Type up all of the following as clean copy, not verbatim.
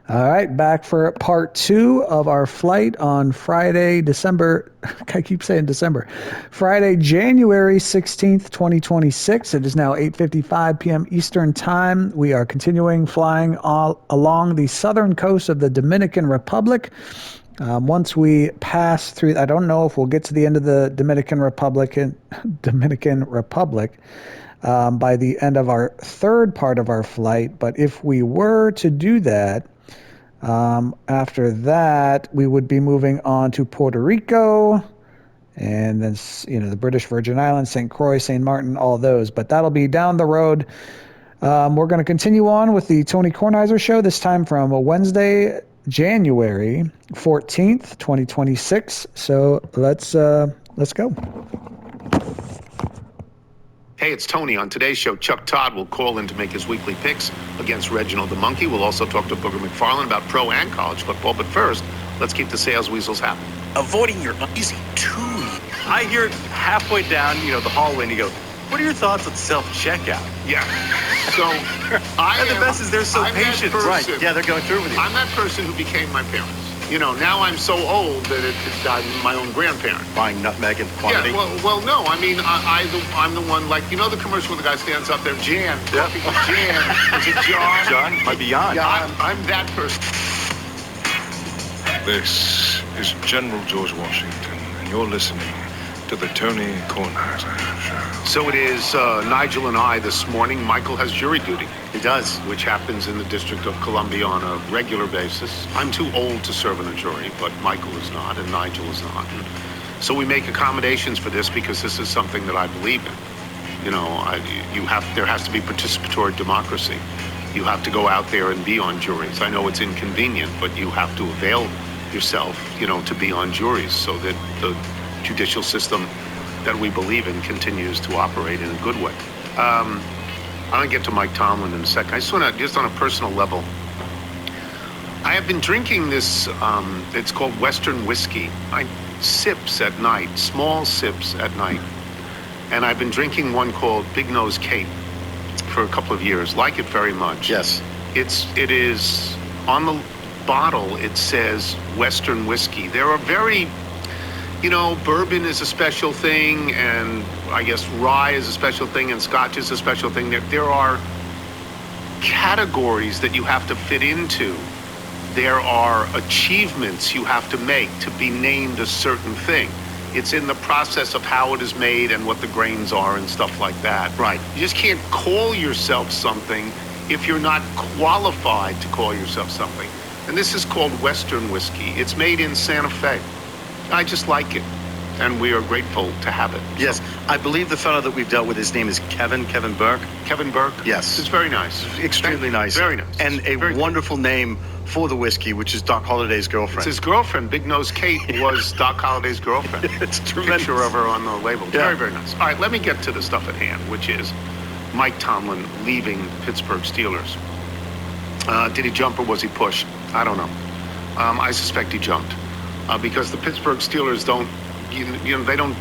All right, back for part two of our flight on Friday, December. I keep saying December. Friday, January 16th, 2026. It is now 8:55 p.m. Eastern Time. We are continuing flying all along the southern coast of the Dominican Republic. Once we pass through, I don't know if we'll get to the end of the Dominican Republic by the end of our third part of our flight. But if we were to do that, after that, we would be moving on to Puerto Rico, and then the British Virgin Islands, St. Croix, St. Martin, all those. But that'll be down the road. We're going to continue on with the Tony Kornheiser Show, this time from Wednesday, January 14th, 2026. So let's go. Hey, it's Tony. On today's show, Chuck Todd will call in to make his weekly picks against Reginald the Monkey. We'll also talk to Booger McFarland about pro and college football. But first, let's keep the sales weasels happy. Avoiding your easy too. I hear it halfway down, the hallway, and you go, what are your thoughts on self-checkout? Yeah. So, the best is they're so patient. Right. Yeah, they're going through with you. I'm that person who became my parents. Now I'm so old that I'm my own grandparent. Buying nutmeg in quantity? Yeah, well, no. I mean, I'm the one, like, the commercial where the guy stands up there, Jan. Yeah. Jan. Is it John? John? Might be Jan. Yeah, I'm that person. This is General George Washington, and you're listening to the Tony Kornheiser Show. So it is Nigel and I this morning. Michael has jury duty. He does. Which happens in the District of Columbia on a regular basis. I'm too old to serve in a jury, but Michael is not, and Nigel is not. And so we make accommodations for this because this is something that I believe in. There has to be participatory democracy. You have to go out there and be on juries. I know it's inconvenient, but you have to avail yourself, to be on juries so that the judicial system that we believe in continues to operate in a good way. I'm going to get to Mike Tomlin in a second. I just want to, just on a personal level, I have been drinking this, it's called Western whiskey. Sips at night, small sips at night. And I've been drinking one called Big Nose Cape for a couple of years. Like it very much. Yes. It is, on the bottle, it says Western whiskey. There are very, bourbon is a special thing, and I guess rye is a special thing, and scotch is a special thing. There are categories that you have to fit into. There are achievements you have to make to be named a certain thing. It's in the process of how it is made and what the grains are and stuff like that. Right. You just can't call yourself something if you're not qualified to call yourself something. And this is called Western whiskey. It's made in Santa Fe. I just like it, and we are grateful to have it. Yes, I believe the fellow that we've dealt with, his name is Kevin Burke. Kevin Burke? Yes. It's very nice. Extremely nice. Very nice. And a wonderful name for the whiskey, which is Doc Holliday's girlfriend. It's his girlfriend. Big Nose Kate was Doc Holliday's girlfriend. It's tremendous. Picture of her on the label. Yeah. Very, very nice. All right, let me get to the stuff at hand, which is Mike Tomlin leaving Pittsburgh Steelers. Did he jump or was he pushed? I don't know. I suspect he jumped because the Pittsburgh Steelers don't, they don't.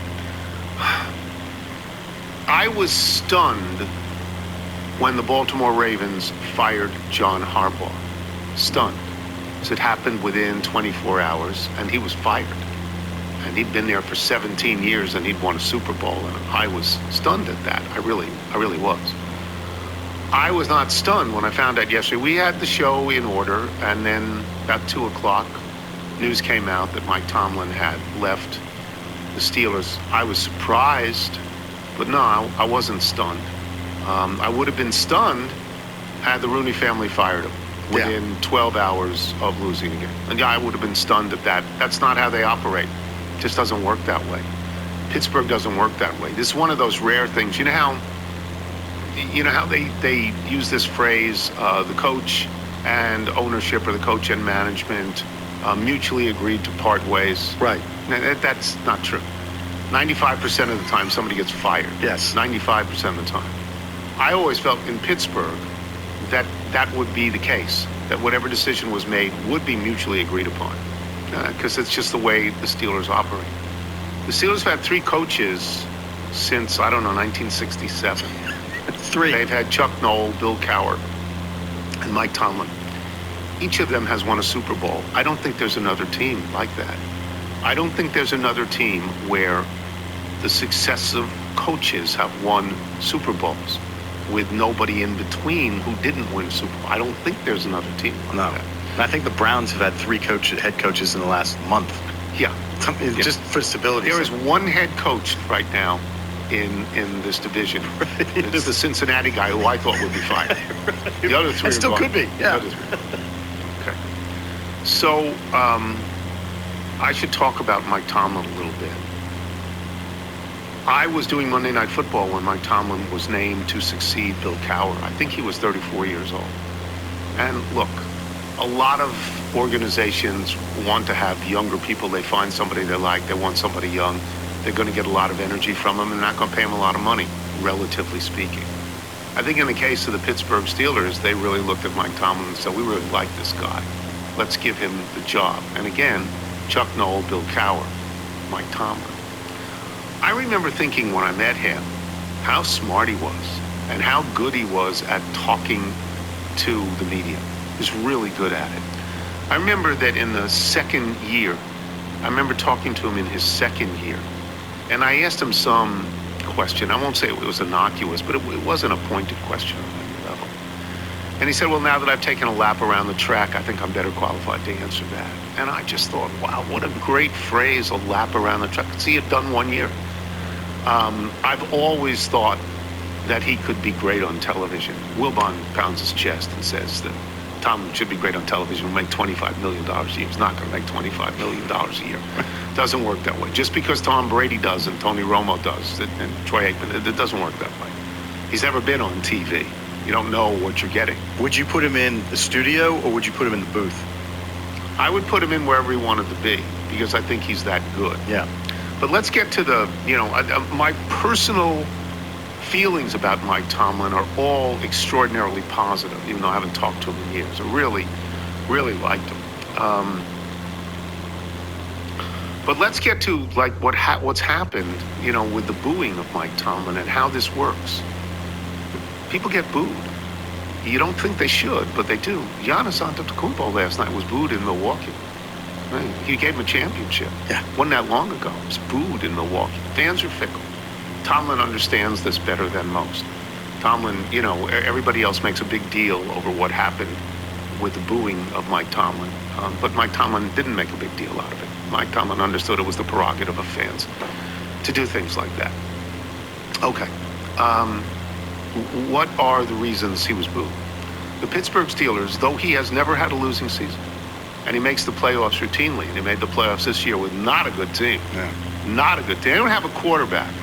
I was stunned when the Baltimore Ravens fired John Harbaugh. Stunned. So it happened within 24 hours, and he was fired. And he'd been there for 17 years, and he'd won a Super Bowl, and I was stunned at that. I really was. I was not stunned when I found out yesterday. We had the show in order, and then about 2 o'clock, news came out that Mike Tomlin had left the Steelers. I was surprised, but no, I wasn't stunned. I would have been stunned had the Rooney family fired him within 12 hours of losing again. And yeah, I would have been stunned at that. That's not how they operate. It just doesn't work that way. Pittsburgh doesn't work that way. This is one of those rare things. You know how they use this phrase, the coach and ownership, or the coach and management mutually agreed to part ways. Right. That's not true. 95% of the time somebody gets fired. Yes. 95% of the time. I always felt in Pittsburgh that would be the case, that whatever decision was made would be mutually agreed upon, because it's just the way the Steelers operate. The Steelers have had 3 coaches since, 1967. 3. They've had Chuck Noll, Bill Cowher, and Mike Tomlin. Each of them has won a Super Bowl. I don't think there's another team like that. I don't think there's another team where the successive coaches have won Super Bowls with nobody in between who didn't win a Super Bowl. I don't think there's another team like that. And I think the Browns have had 3 head coaches in the last month. Yeah. Just for stability. There is one head coach right now in this division. Right. It's the Cincinnati guy who I thought would be fired. Right. The other 3 and still could be. Yeah. Okay. So I should talk about Mike Tomlin a little bit. I was doing Monday Night Football when Mike Tomlin was named to succeed Bill Cowher. I think he was 34 years old. And look, a lot of organizations want to have younger people. They find somebody they like. They want somebody young. They're going to get a lot of energy from them, and they're not going to pay them a lot of money, relatively speaking. I think in the case of the Pittsburgh Steelers, they really looked at Mike Tomlin and said, we really like this guy. Let's give him the job. And again, Chuck Noll, Bill Cowher, Mike Tomlin. I remember thinking when I met him how smart he was and how good he was at talking to the media. He was really good at it. I remember that in the second year, I remember talking to him in his second year, and I asked him some question. I won't say it was innocuous, but it wasn't a pointed question on any level. And he said, well, now that I've taken a lap around the track, I think I'm better qualified to answer that. And I just thought, wow, what a great phrase, a lap around the track. See it done 1 year. I've always thought that he could be great on television. Wilbon pounds his chest and says that Tomlin should be great on television. He'll make $25 million a year. He's not going to make $25 million a year. Doesn't work that way. Just because Tom Brady does and Tony Romo does and Troy Aikman, it doesn't work that way. He's never been on TV. You don't know what you're getting. Would you put him in the studio or would you put him in the booth? I would put him in wherever he wanted to be because I think he's that good. Yeah. But let's get to the, my personal feelings about Mike Tomlin are all extraordinarily positive, even though I haven't talked to him in years. I really, really liked him. But let's get to like what's happened, with the booing of Mike Tomlin and how this works. People get booed. You don't think they should, but they do. Giannis Antetokounmpo last night was booed in Milwaukee. Right? He gave him a championship. Yeah. Wasn't that long ago. He was booed in Milwaukee. Fans are fickle. Tomlin understands this better than most. Tomlin, everybody else makes a big deal over what happened with the booing of Mike Tomlin. But Mike Tomlin didn't make a big deal out of it. Mike Tomlin understood it was the prerogative of fans to do things like that. Okay. What are the reasons he was booed? The Pittsburgh Steelers, though he has never had a losing season, and he makes the playoffs routinely, and he made the playoffs this year with not a good team. Yeah. Not a good team. They don't have a quarterback.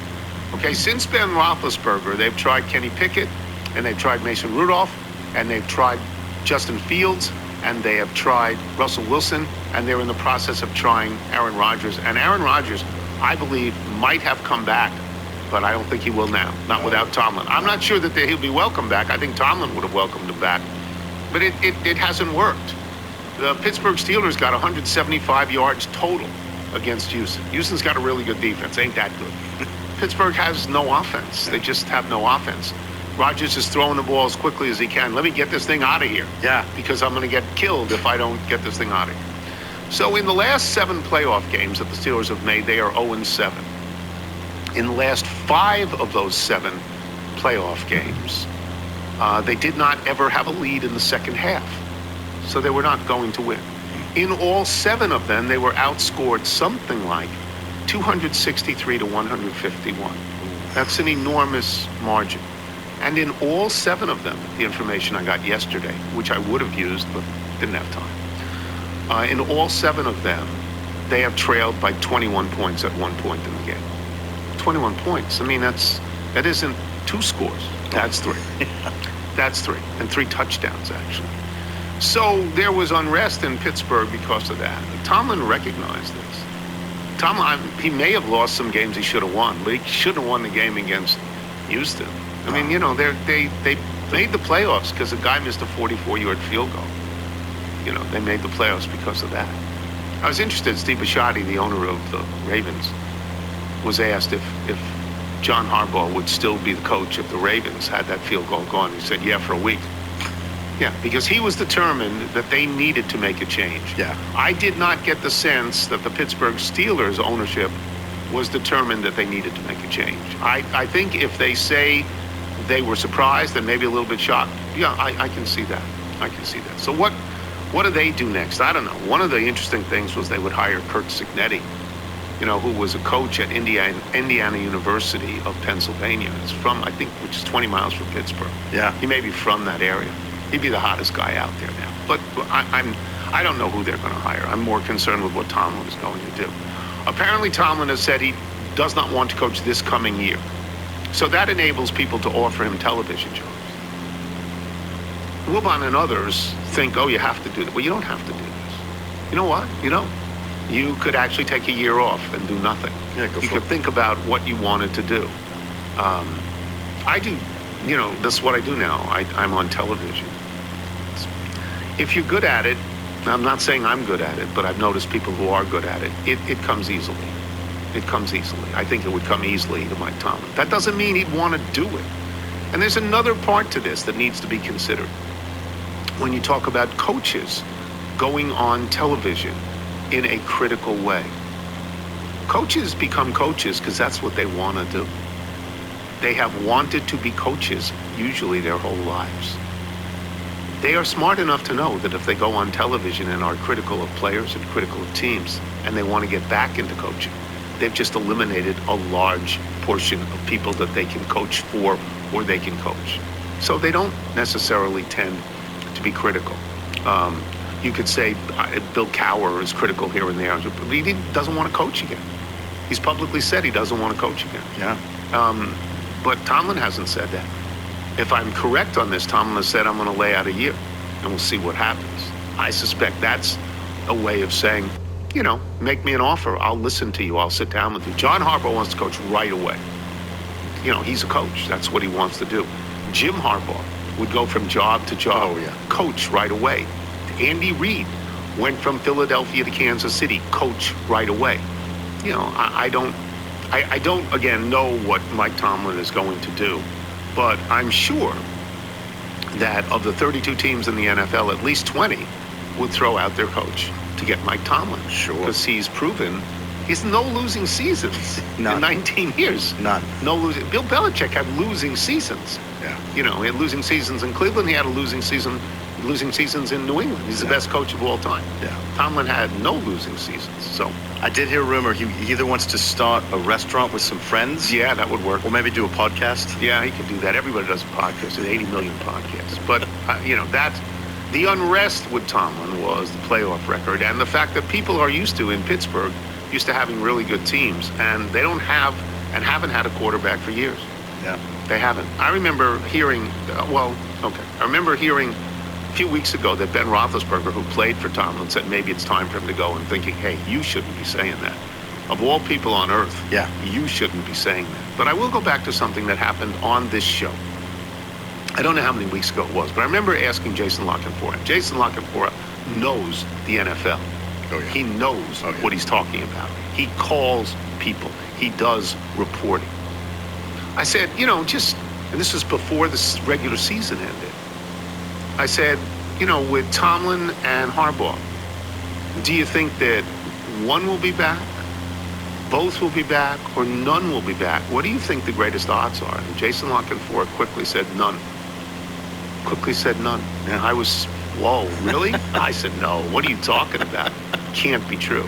Okay, since Ben Roethlisberger, they've tried Kenny Pickett, and they've tried Mason Rudolph, and they've tried Justin Fields, and they have tried Russell Wilson, and they're in the process of trying Aaron Rodgers. And Aaron Rodgers, I believe, might have come back, but I don't think he will now, not without Tomlin. I'm not sure that he'll be welcomed back. I think Tomlin would have welcomed him back, but it hasn't worked. The Pittsburgh Steelers got 175 yards total against Houston. Houston's got a really good defense. Ain't that good. Pittsburgh has no offense. They just have no offense. Rodgers is throwing the ball as quickly as he can. Let me get this thing out of here. Yeah. Because I'm going to get killed if I don't get this thing out of here. So in the last 7 playoff games that the Steelers have made, they are 0-7. In the last 5 of those 7 playoff games, they did not ever have a lead in the second half. So they were not going to win. In all 7 of them, they were outscored something like 263 to 151. That's an enormous margin. And in all 7 of them, the information I got yesterday, which I would have used but didn't have time, in all 7 of them, they have trailed by 21 points at one point in the game. 21 points. I mean, that isn't 2 scores. That's 3. That's 3. And 3 touchdowns, actually. So there was unrest in Pittsburgh because of that. Tomlin recognized this. Tomlin, he may have lost some games he should have won, but he shouldn't have won the game against Houston. I mean, they made the playoffs because a guy missed a 44-yard field goal. They made the playoffs because of that. I was interested, Steve Bisciotti, the owner of the Ravens, was asked if John Harbaugh would still be the coach if the Ravens had that field goal gone. He said, yeah, for a week. Yeah, because he was determined that they needed to make a change. Yeah. I did not get the sense that the Pittsburgh Steelers ownership was determined that they needed to make a change. I think if they say they were surprised and maybe a little bit shocked, yeah, I can see that. I can see that. So what do they do next? I don't know. One of the interesting things was they would hire Kurt Cignetti, who was a coach at Indiana University of Pennsylvania. It's from, I think, which is 20 miles from Pittsburgh. Yeah. He may be from that area. He'd be the hottest guy out there now. But I don't know who they're going to hire. I'm more concerned with what Tomlin is going to do. Apparently, Tomlin has said he does not want to coach this coming year. So that enables people to offer him television jobs. Wilbon and others think, oh, you have to do that. Well, you don't have to do this. You know what? You don't. You could actually take a year off and do nothing. Yeah, you could think about what you wanted to do. I do, this is what I do now. I'm on television. If you're good at it, I'm not saying I'm good at it, but I've noticed people who are good at it, it comes easily. It comes easily. I think it would come easily to Mike Tomlin. That doesn't mean he'd want to do it. And there's another part to this that needs to be considered. When you talk about coaches going on television in a critical way. Coaches become coaches because that's what they want to do. They have wanted to be coaches usually their whole lives. They are smart enough to know that if they go on television and are critical of players and critical of teams and they want to get back into coaching, they've just eliminated a large portion of people that they can coach for or they can coach. So they don't necessarily tend to be critical. You could say Bill Cowher is critical here and there, but he doesn't want to coach again. He's publicly said he doesn't want to coach again. Yeah. But Tomlin hasn't said that. If I'm correct on this, Tomlin has said I'm going to lay out a year, and we'll see what happens. I suspect that's a way of saying, make me an offer. I'll listen to you. I'll sit down with you. John Harbaugh wants to coach right away. He's a coach. That's what he wants to do. Jim Harbaugh would go from job to job, coach right away. Andy Reid went from Philadelphia to Kansas City, coach right away. I don't again know what Mike Tomlin is going to do, but I'm sure that of the 32 teams in the NFL, at least 20 would throw out their coach to get Mike Tomlin. Sure. Because he's proven he's no losing seasons in 19 years. None. No losing. Bill Belichick had losing seasons. Yeah. He had losing seasons in Cleveland. He had losing seasons in New England. He's the best coach of all time. Yeah. Tomlin had no losing seasons. So I did hear a rumor he either wants to start a restaurant with some friends. Yeah, that would work. Or maybe do a podcast. Yeah, he could do that. Everybody does a podcast. There's 80 million podcasts. But, that's the unrest with Tomlin was the playoff record and the fact that people are used to having really good teams, and they don't have and haven't had a quarterback for years. Yeah. They haven't. I remember hearing, a few weeks ago that Ben Roethlisberger, who played for Tomlin, said maybe it's time for him to go, and thinking, hey, you shouldn't be saying that. Of all people on earth, you shouldn't be saying that. But I will go back to something that happened on this show. I don't know how many weeks ago it was, but I remember asking Jason La Canfora. Jason La Canfora knows the NFL. Oh, yeah. He knows what he's talking about. He calls people. He does reporting. I said, and this was before the regular season ended. I said, with Tomlin and Harbaugh, do you think that one will be back, both will be back, or none will be back? What do you think the greatest odds are? And Jason La Canfora quickly said none. And I was, whoa, really? I said, no, what are you talking about? Can't be true.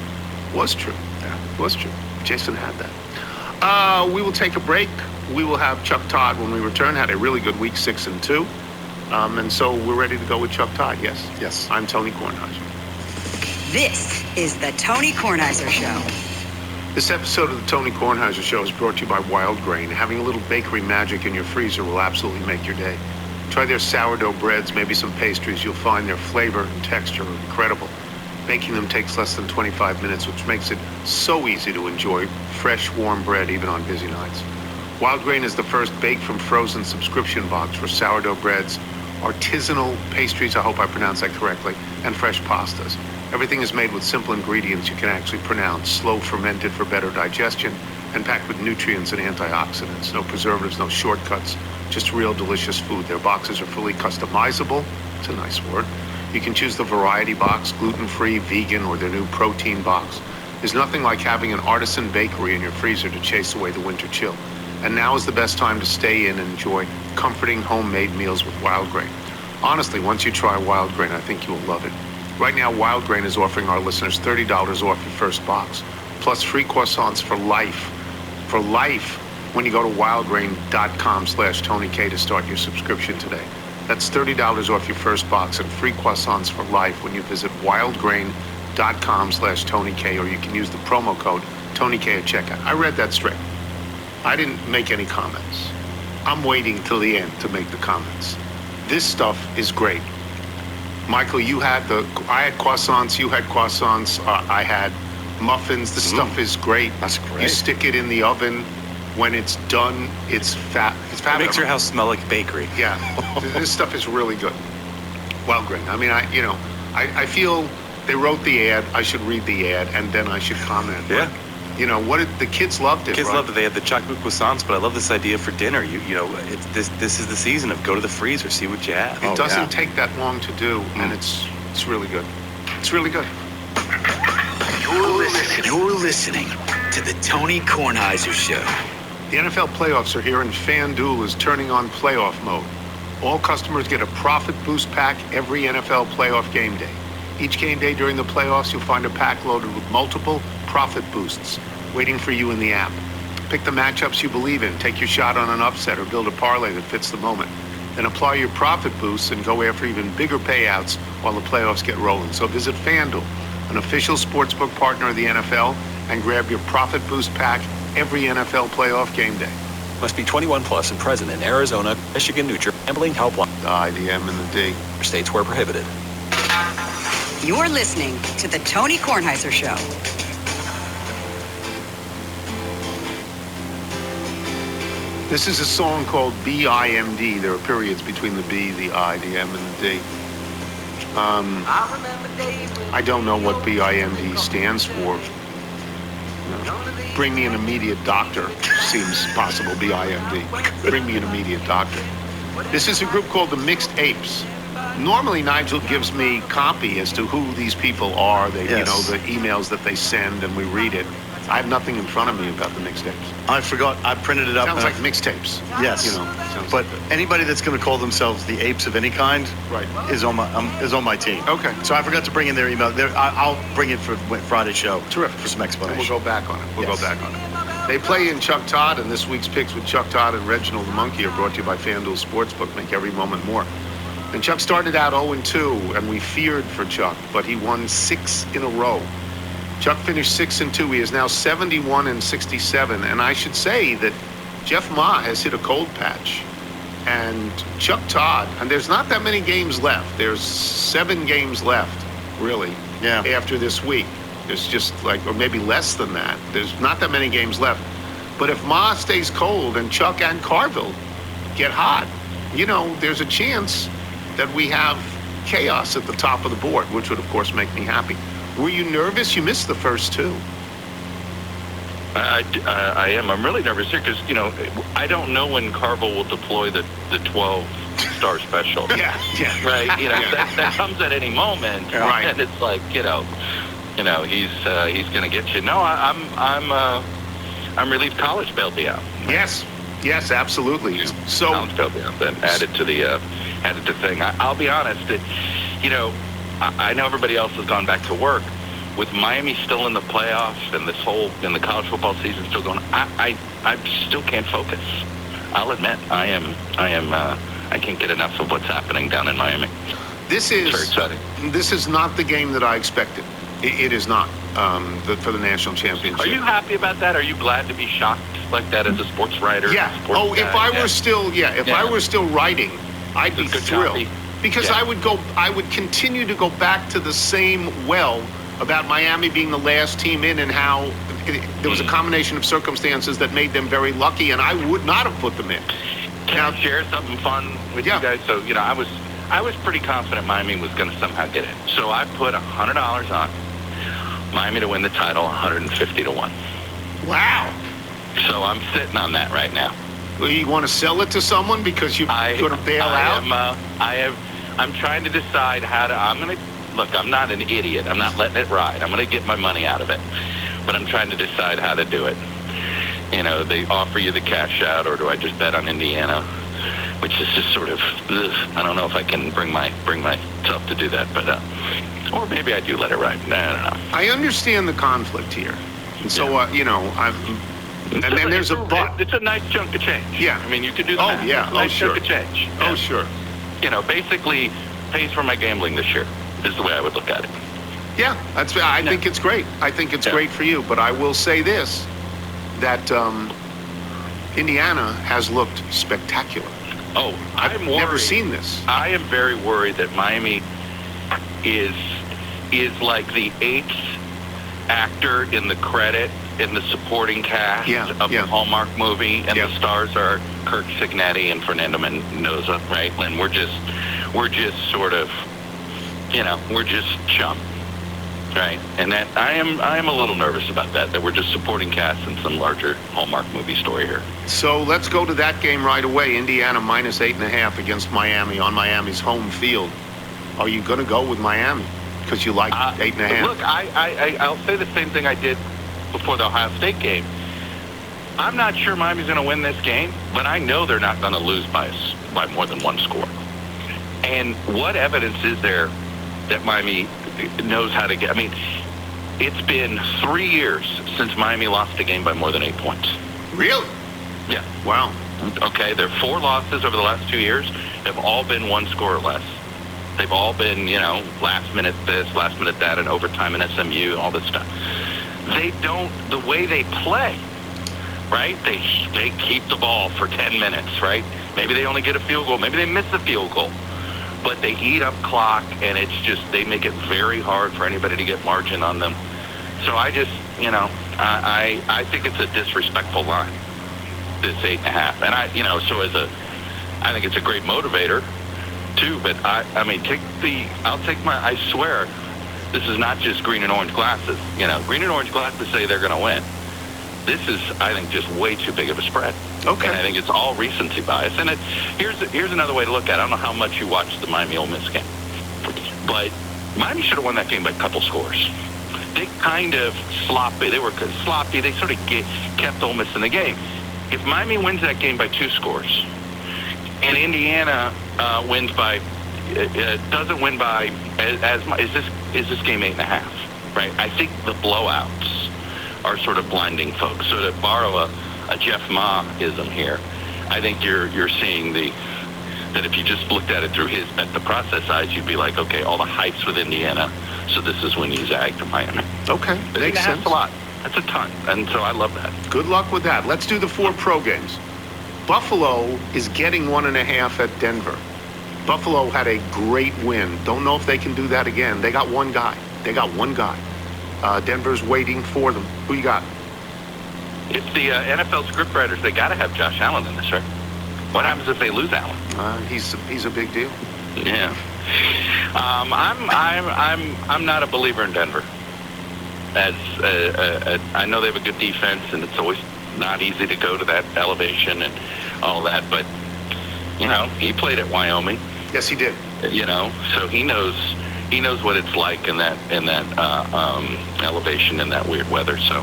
Was true. Yeah, was true. Jason had that. We will take a break. We will have Chuck Todd when we return. Had a really good week, 6-2. And so we're ready to go with Chuck Todd, yes? Yes. I'm Tony Kornheiser. This is the Tony Kornheiser Show. This episode of the Tony Kornheiser Show is brought to you by Wild Grain. Having a little bakery magic in your freezer will absolutely make your day. Try their sourdough breads, maybe some pastries. You'll find their flavor and texture are incredible. Making them takes less than 25 minutes, which makes it so easy to enjoy fresh, warm bread even on busy nights. Wild Grain is the first baked from frozen subscription box for sourdough breads, artisanal pastries, I hope I pronounced that correctly, and fresh pastas. Everything is made with simple ingredients you can actually pronounce, slow fermented for better digestion, and packed with nutrients and antioxidants. No preservatives, no shortcuts, just real delicious food. Their boxes are fully customizable It's a nice word. You can choose the variety box, gluten-free, vegan, or their new protein box. There's nothing like having an artisan bakery in your freezer to chase away the winter chill. And now is the best time to stay in and enjoy comforting homemade meals with Wild Grain. Honestly, once you try Wild Grain, I think you will love it. Right now, Wild Grain is offering our listeners $30 off your first box, plus free croissants for life. For life, when you go to wildgrain.com/TonyK to start your subscription today. That's $30 off your first box and free croissants for life when you visit wildgrain.com/TonyK, or you can use the promo code TonyK at checkout. I read that straight. I didn't make any comments. I'm waiting till the end to make the comments. This stuff is great. Michael, I had croissants, you had croissants, I had muffins. This stuff is great. That's great. You stick it in the oven. When it's done, it's fabulous. It makes your house smell like bakery. Yeah, this stuff is really good. Wild Grain. I mean, I feel they wrote the ad. I should read the ad and then I should comment. Yeah. But, the kids loved it. Kids right? loved it. They had the chocolate croissants, but I love this idea for dinner. This is the season of go to the freezer, see what you have. It doesn't take that long to do, and it's really good. It's really good. You're listening to the Tony Kornheiser Show. The NFL playoffs are here, and FanDuel is turning on playoff mode. All customers get a profit boost pack every NFL playoff game day. Each game day during the playoffs, you'll find a pack loaded with multiple profit boosts waiting for you in the app. Pick the matchups you believe in, take your shot on an upset, or build a parlay that fits the moment. Then apply your profit boosts and go after even bigger payouts while the playoffs get rolling. So visit FanDuel, an official sportsbook partner of the NFL, and grab your profit boost pack every NFL playoff game day. Must be 21 plus and present in Arizona, Michigan, New Jersey. Gambling helpline. The IDM and the D. States where prohibited. You're listening to the Tony Kornheiser Show. This is a song called BIMD. There are periods between the B, the I, the M, and the D. I don't know what BIMD stands for. Bring me an immediate doctor seems possible, BIMD. Bring me an immediate doctor. This is a group called the Mixed Apes. Normally, Nigel gives me copy as to who these people are. They, the emails that they send, and we read it. I have nothing in front of me about the Mixed Apes. I forgot. I printed it up. Sounds like mixtapes. Yes. But anybody that's going to call themselves the apes of any kind, right, is on my team. Okay. So I forgot to bring in their email. I'll bring it for Friday's show. Terrific. For some explanation. We'll go back on it. Go back on it. They play in Chuck Todd, and this week's picks with Chuck Todd and Reginald the Monkey are brought to you by FanDuel Sportsbook. Make every moment more. And Chuck started out 0-2, and we feared for Chuck, but he won 6 in a row. Chuck finished 6-2. He is now 71-67. And I should say that Jeff Ma has hit a cold patch. And Chuck Todd, and there's not that many games left. There's 7 games left, really, after this week. There's just or maybe less than that. There's not that many games left. But if Ma stays cold and Chuck and Carville get hot, there's a chance that we have chaos at the top of the board, which would, of course, make me happy. Were you nervous? You missed the first 2. I am. I'm really nervous here because, I don't know when Carville will deploy the 12-star special. Yeah. Right? That comes at any moment. Right. And it's like, he's going to get you. No, I'm relieved College bailed me out. Yes, absolutely. So College bailed me out. Then added to the thing. I'll be honest. I know everybody else has gone back to work. With Miami still in the playoffs and and the college football season still going, I still can't focus. I'll admit, I can't get enough of what's happening down in Miami. This is very exciting. This is not the game that I expected. It is not for the national championship. Are you happy about that? Are you glad to be shocked like that as a sports writer? Yeah. If I were still writing, I'd be thrilled. Copy. Because I would continue to go back to the same well about Miami being the last team in and how there was a combination of circumstances that made them very lucky, and I would not have put them in. Can I share something fun with you guys? So, I was pretty confident Miami was going to somehow get it. So I put $100 on Miami to win the title, 150-1. Wow. So I'm sitting on that right now. Well, you want to sell it to someone because you're going to bail out? I'm trying to decide how to. Look, I'm not an idiot. I'm not letting it ride. I'm going to get my money out of it. But I'm trying to decide how to do it. You know, they offer you the cash out, or do I just bet on Indiana? Which is just sort of, I don't know if I can bring myself to do that, but or maybe I do let it ride. I don't know. I understand the conflict here, and so you know, and then there's a but. It's a nice chunk of change. Yeah, I mean, you could do that. Oh yeah, it's a nice chunk of change. Oh sure. You know, basically pays for my gambling this year is the way I would look at it. Yeah, I think it's great. I think it's great for you. But I will say this, that Indiana has looked spectacular. Oh, I've never seen this. I am very worried that Miami is like the eighth actor in the credit in the supporting cast of the Hallmark movie, and the stars are Kirk Signetti and Fernando Mendoza, right? And we're just sort of, you know, we're just chum, right? And that I am a little nervous about that we're just supporting cast in some larger Hallmark movie story here. So let's go to that game right away. Indiana minus 8.5 against Miami on Miami's home field. Are you going to go with Miami because you like 8.5? Look, I'll say the same thing I did before the Ohio State game. I'm not sure Miami's going to win this game, but I know they're not going to lose by more than one score. And what evidence is there that Miami knows how to get? I mean, it's been 3 years since Miami lost a game by more than 8 points. Really? Yeah. Wow. Okay, their 4 losses over the last 2 years have all been 1 score or less. They've all been, you know, last minute this, last minute that, and overtime in SMU, all this stuff. They don't, the way they play, right? They keep the ball for 10 minutes, right? Maybe they only get a field goal. Maybe they miss the field goal. But they eat up clock, and it's just, they make it very hard for anybody to get margin on them. So I just, you know, I think it's a disrespectful line, this 8.5. And I think it's a great motivator, too. But I mean, I swear, this is not just green and orange glasses. You know, green and orange glasses say they're going to win. This is, I think, just way too big of a spread. Okay. And I think it's all recency bias. And here's another way to look at it. I don't know how much you watched the Miami Ole Miss game, but Miami should have won that game by a couple scores. They kind of sloppy. They were sloppy. They sort of kept Ole Miss in the game. If Miami wins that game by 2 scores, and Indiana wins by doesn't win by is this game 8.5, right? I think the blowouts are sort of blinding folks. So to borrow a Jeff Ma-ism here, I think you're seeing that if you just looked at it through the process eyes, you'd be like, okay, all the hype's with Indiana, so this is when you zag to Miami. Okay, but makes sense. That's a lot. That's a ton, and so I love that. Good luck with that. Let's do the 4 pro games. Buffalo is getting 1.5 at Denver. Buffalo had a great win. Don't know if they can do that again. They got one guy. Denver's waiting for them. Who you got? It's the NFL scriptwriters. They got to have Josh Allen in this, right? What happens if they lose Allen? He's a big deal. Yeah. I'm not a believer in Denver. I know they have a good defense, and it's always not easy to go to that elevation and all that. But you know, he played at Wyoming. Yes, he did. You know, so he knows what it's like in that elevation in that weird weather. So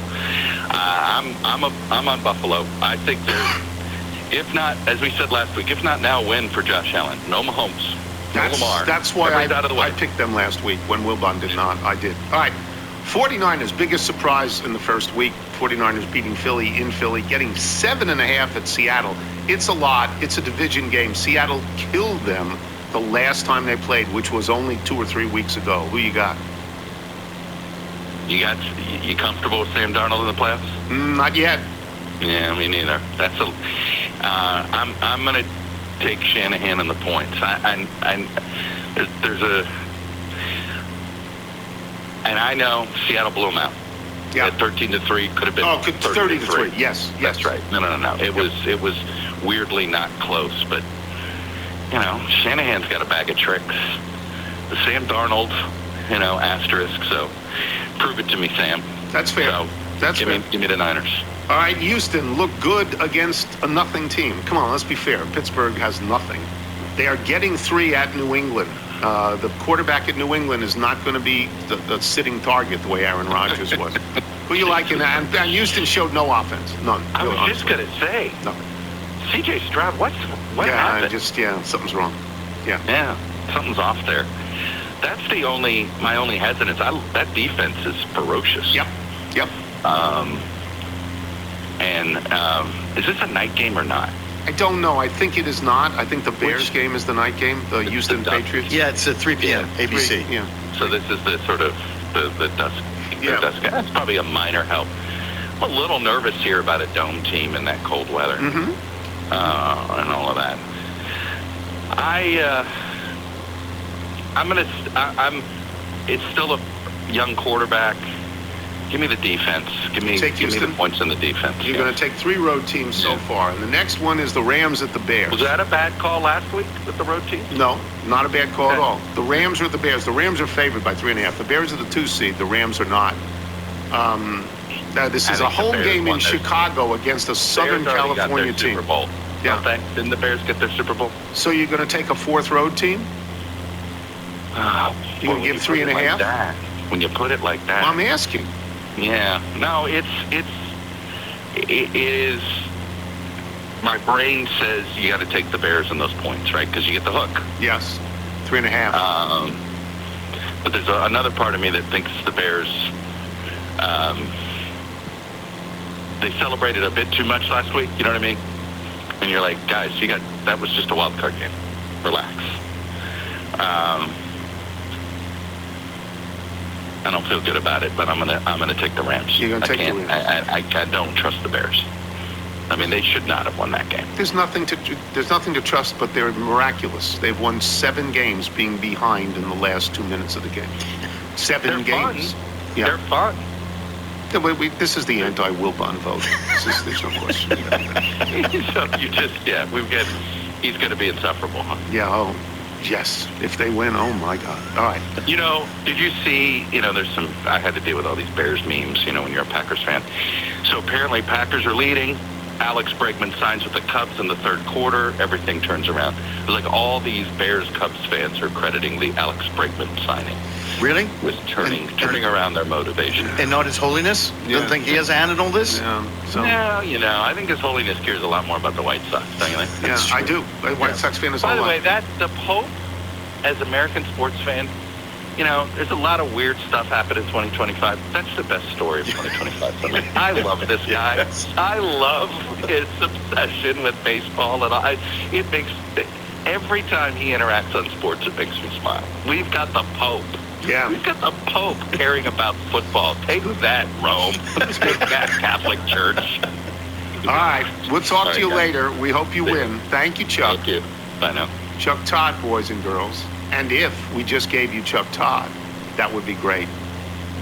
I'm on Buffalo. I think they're, if not, as we said last week, if not now, win for Josh Allen. No Mahomes. No Lamar. That's why I picked them last week when Wilbon did not. I did. All right. 49ers, biggest surprise in the first week. 49ers beating Philly in Philly, getting 7.5 at Seattle. It's a lot. It's a division game. Seattle killed them the last time they played, which was only 2 or 3 weeks ago. Who you got? You comfortable with Sam Darnold in the playoffs? Not yet. Yeah, me neither. I'm going to take Shanahan in the points. And I know Seattle blew them out. Yeah. At 13-3 could have been 30-3. Yes. That's right. No. It was weirdly not close, but you know, Shanahan's got a bag of tricks. The Sam Darnold, you know, asterisk. So prove it to me, Sam. That's fair. So give me the Niners. All right, Houston looked good against a nothing team. Come on, let's be fair. Pittsburgh has nothing. They are getting 3 at New England. The quarterback at New England is not going to be the sitting target the way Aaron Rodgers was. Who you like in that? And Houston showed no offense. None. I was just going to say. Nothing. C.J. Stroud, what happened? Something's wrong. Yeah, something's off there. That's my only hesitance. That defense is ferocious. Yep. Is this a night game or not? I don't know. I think it is not. I think the Bears game is the night game. The Houston Patriots. Yeah, it's at 3 p.m. ABC. So this is the sort of the dusk. Yeah. That's probably a minor help. I'm a little nervous here about a dome team in that cold weather. Mm-hmm. And all of that. It's still a young quarterback. Give me the defense. Give me the points in the defense. You're going to take 3 road teams so far, and the next one is the Rams at the Bears. Was that a bad call last week with the road team? No, not a bad call at all. The Rams are at the Bears. The Rams are favored by 3.5. The Bears are the 2 seed. The Rams are not. This is a home game in Chicago against a Southern California team. Super Bowl. Yeah. Didn't the Bears get their Super Bowl? So you're going to take a 4th road team? You're going to give 3.5? When you put it like that. Well, I'm asking. Yeah. No, it is. My brain says you got to take the Bears in those points, right? Because you get the hook. Yes. 3.5. But there's another part of me that thinks the Bears. They celebrated a bit too much last week. You know what I mean? And you're like, guys, that was just a wild card game. Relax. I don't feel good about it, but I'm gonna take the Rams. You're gonna take the Rams. I don't trust the Bears. I mean, they should not have won that game. There's nothing to trust, but they're miraculous. They've won 7 games being behind in the last 2 minutes of the game. 7 games. Fun. Yeah. They're fun. This is the anti-Wilbon vote. There's no question. So he's going to be insufferable, huh? Yeah, oh, yes. If they win, oh my God. All right. Did you see, I had to deal with all these Bears memes, when you're a Packers fan. So apparently Packers are leading. Alex Bregman signs with the Cubs in the 3rd quarter. Everything turns around. It's like all these Bears-Cubs fans are crediting the Alex Bregman signing. Really? With turning around their motivation. And not His Holiness? You don't think he has a hand in all this? Yeah. So. No, I think His Holiness cares a lot more about the White Sox, don't you think? Yeah, I do. White Sox fan is By all the right. way, the Pope, as American sports fan, there's a lot of weird stuff happened in 2025. That's the best story of 2025 for me. I love this guy. Yes. I love his obsession with baseball, and it makes every time he interacts on sports, it makes me smile. We've got the Pope. Yeah. We've got the Pope caring about football. Take that, Rome. Take that, Catholic Church. All right. We'll talk to you guys. later. We hope you win. Thank you, Chuck. Thank you. Bye now. Chuck Todd, boys and girls. And if we just gave you Chuck Todd, that would be great.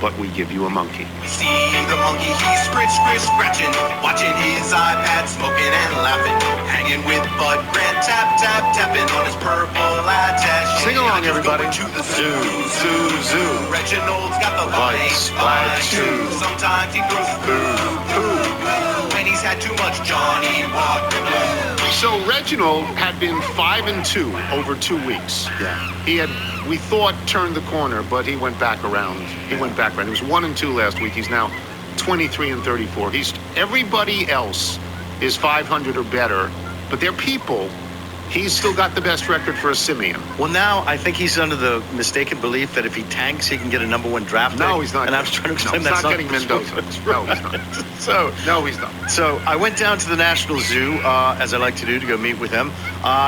But we give you a monkey. See the monkey, he's scratching, watching his iPad, smoking and laughing, hanging with Bud Grant, tapping on his purple attache. Sing along, everybody. To the zoo. Reginald's got the lights by 2. Sometimes he goes poo. When he's had too much Johnny Walker Blue. So Reginald had been 5-2 over 2 weeks. Yeah. We thought turned the corner, but he went back around. He was 1-2 last week. He's now 23-34. Everybody else is 500 or better, but they're people. He's still got the best record for a simian. Well, now I think he's under the mistaken belief that if he tanks, he can get a number 1 draft pick. No, he's not. And I was trying to explain that's that's not not getting Mendoza. No, he's not. No, he's not. So I went down to the National Zoo, as I like to do, to go meet with him.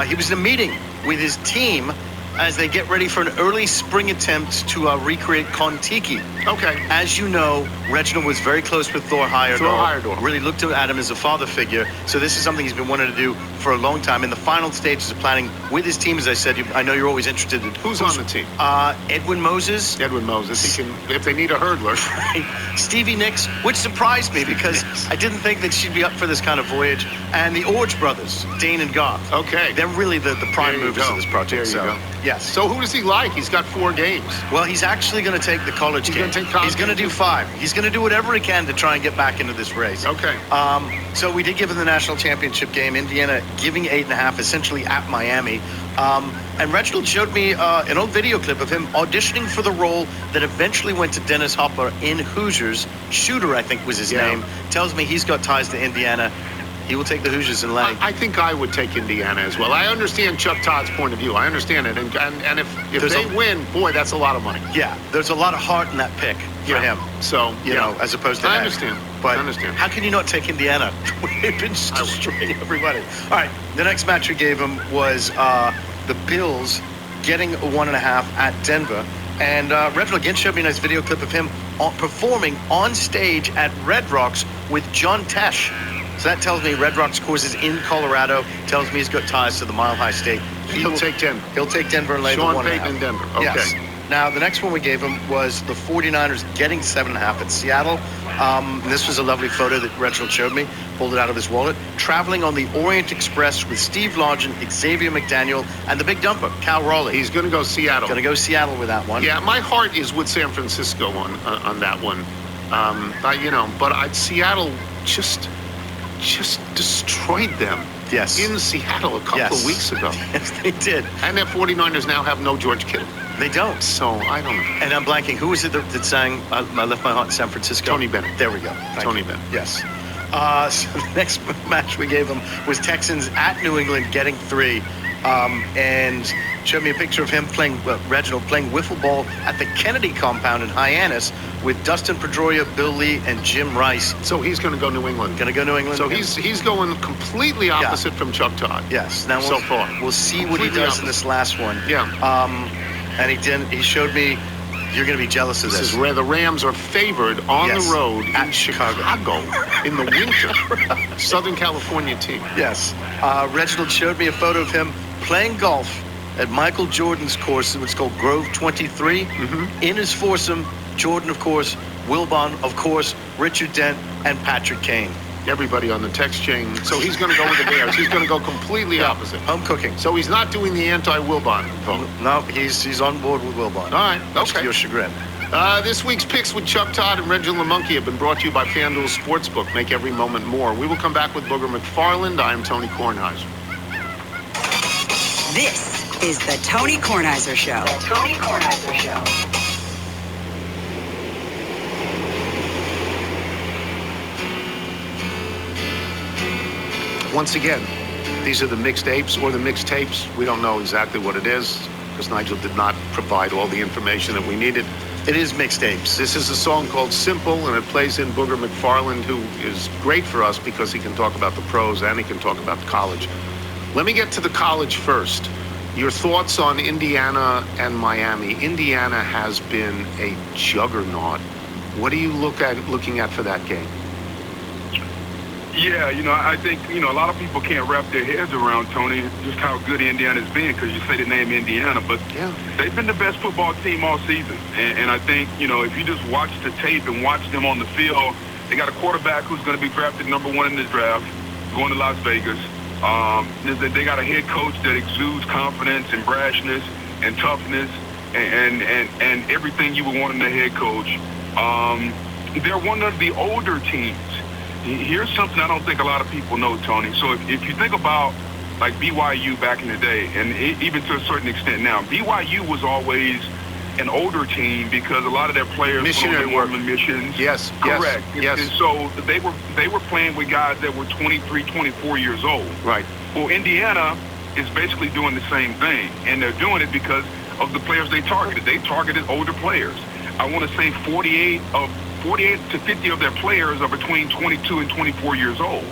He was in a meeting with his team as they get ready for an early spring attempt to recreate Kon-Tiki. Okay. As you know, Reginald was very close with Thor Heyerdahl. Really looked at him as a father figure. So this is something he's been wanting to do for a long time. In the final stages of planning with his team, as I said, I know you're always interested in who's on the team. Edwin Moses. He can, if they need a hurdler. Stevie Nicks, which surprised me because I didn't think that she'd be up for this kind of voyage. And the Orge brothers, Dane and Garth. Okay. They're really the prime movers of this project. There you go. Yes. So who does he like? He's got 4 games. Well, he's actually going to take the college game. He's going to do 5. He's going to do whatever he can to try and get back into this race. Okay. So we did give him the national championship game. Indiana giving 8.5, essentially at Miami. And Reginald showed me an old video clip of him auditioning for the role that eventually went to Dennis Hopper in Hoosiers. Shooter, I think, was his name. Tells me he's got ties to Indiana. He will take the Hoosiers in leg. I think I would take Indiana as well. I understand Chuck Todd's point of view. I understand it. And if they win, boy, that's a lot of money. Yeah, there's a lot of heart in that pick for him. So, you know, as opposed to I understand. But I understand. How can you not take Indiana? They've been just destroying everybody. All right, the next match we gave him was the Bills getting a 1.5 at Denver. And Reginald again showed me a nice video clip of him performing on stage at Red Rocks with John Tesh. So that tells me Red Rocks course is in Colorado. Tells me he's got ties to the Mile High State. He'll take Denver. He'll take Denver and lay the 1.5. Sean Payton in Denver. Okay. Yes. Now, the next one we gave him was the 49ers getting 7.5 at Seattle. This was a lovely photo that Reginald showed me, pulled it out of his wallet. Traveling on the Orient Express with Steve Largent, Xavier McDaniel, and the big dumper, Cal Raleigh. He's going to go Seattle. Going to go Seattle with that one. Yeah, my heart is with San Francisco on that one. But Seattle just destroyed them. Yes. In Seattle a couple of weeks ago. Yes, they did. And their 49ers now have no George Kittle. They don't. So, I don't know. And I'm blanking. Who was it that sang I Left My Heart in San Francisco? Tony Bennett. There we go. Tony Bennett. Yes. So the next match we gave him was Texans at New England getting 3. And showed me a picture of him Reginald playing wiffle ball at the Kennedy compound in Hyannis with Dustin Pedroia, Bill Lee, and Jim Rice. So he's going to go New England. Going to go New England. So he's going completely opposite from Chuck Todd. Yes. Now so far. We'll see what he does in this last one. Yeah. And he showed me. You're going to be jealous of this. This is where the Rams are favored on the road at in Chicago in the winter. Southern California team. Yes. Reginald showed me a photo of him playing golf at Michael Jordan's course. It's called Grove 23. In his foursome, Jordan, of course, Wilbon, of course, Richard Dent, and Patrick Kane. Everybody on the text chain. So he's going to go with the Bears. He's going to go completely opposite. Home cooking. So he's not doing the anti-Wilbon vote. No, he's on board with Wilbon. All right. Okay. To your chagrin. This week's picks with Chuck Todd and Reginald LeMonkey have been brought to you by FanDuel Sportsbook. Make every moment more. We will come back with Booger McFarland. I am Tony Kornheiser. This is the Tony Kornheiser Show. The Tony Kornheiser Show. Once again, these are the mixed apes or the mixed tapes. We don't know exactly what it is because Nigel did not provide all the information that we needed. It is mixed apes. This is a song called Simple, and it plays in Booger McFarland, who is great for us because he can talk about the pros and he can talk about the college. Let me get to the college first. Your thoughts on Indiana and Miami. Indiana has been a juggernaut. What are you looking at for that game? Yeah, I think, a lot of people can't wrap their heads around, Tony, just how good Indiana's been, because you say the name Indiana, but they've been the best football team all season. And I think, if you just watch the tape and watch them on the field, they got a quarterback who's going to be drafted #1 in the draft, going to Las Vegas. They got a head coach that exudes confidence and brashness and toughness and everything you would want in a head coach. They're one of the older teams. Here's something I don't think a lot of people know, Tony. So if you think about like BYU back in the day, and even to a certain extent now, BYU was always an older team because a lot of their players were on missions. Yes, correct. Yes. And so they were playing with guys that were 23, 24 years old. Right. Well, Indiana is basically doing the same thing, and they're doing it because of the players they targeted. They targeted older players. I want to say 48 to 50 of their players are between 22 and 24 years old.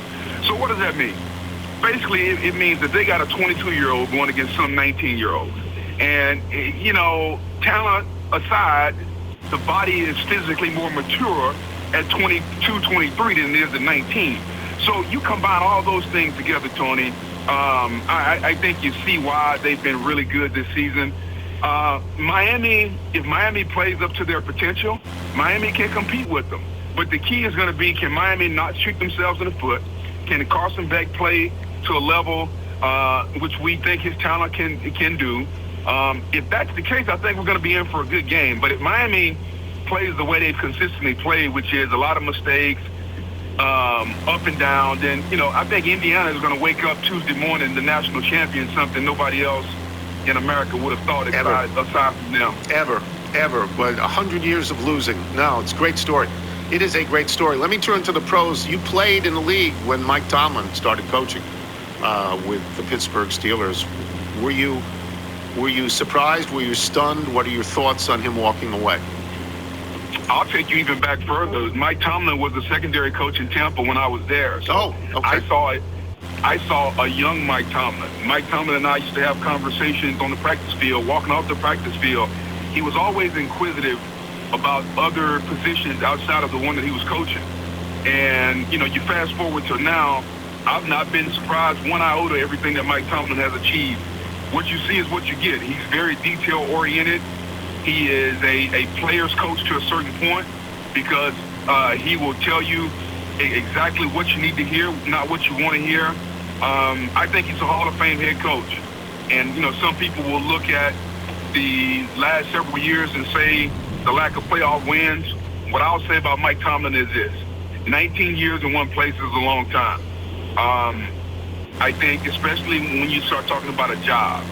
So what does that mean? Basically, it means that they got a 22-year-old going against some 19-year-old. And, talent aside, the body is physically more mature at 22, 23 than it is at 19. So you combine all those things together, Tony, I think you see why they've been really good this season. If Miami plays up to their potential, Miami can compete with them. But the key is going to be, can Miami not shoot themselves in the foot? Can Carson Beck play to a level which we think his talent can do? If that's the case, I think we're going to be in for a good game. But if Miami plays the way they've consistently played, which is a lot of mistakes, up and down, then, I think Indiana is going to wake up Tuesday morning the national champion, something nobody else in America would have thought aside from them. Ever. But 100 years of losing. No, it's a great story. It is a great story. Let me turn to the pros. You played in the league when Mike Tomlin started coaching with the Pittsburgh Steelers. Were you surprised? Were you stunned? What are your thoughts on him walking away? I'll take you even back further. Mike Tomlin was the secondary coach in Tampa when I was there. So okay. I saw a young Mike Tomlin. Mike Tomlin and I used to have conversations on the practice field, walking off the practice field. He was always inquisitive about other positions outside of the one that he was coaching. And, you fast forward to now, I've not been surprised one iota everything that Mike Tomlin has achieved. What you see is what you get. He's very detail-oriented. He is a player's coach to a certain point because he will tell you exactly what you need to hear, not what you want to hear. I think he's a Hall of Fame head coach. And, some people will look at the last several years and say the lack of playoff wins. What I'll say about Mike Tomlin is this. 19 years in one place is a long time. I think, especially when you start talking about a job,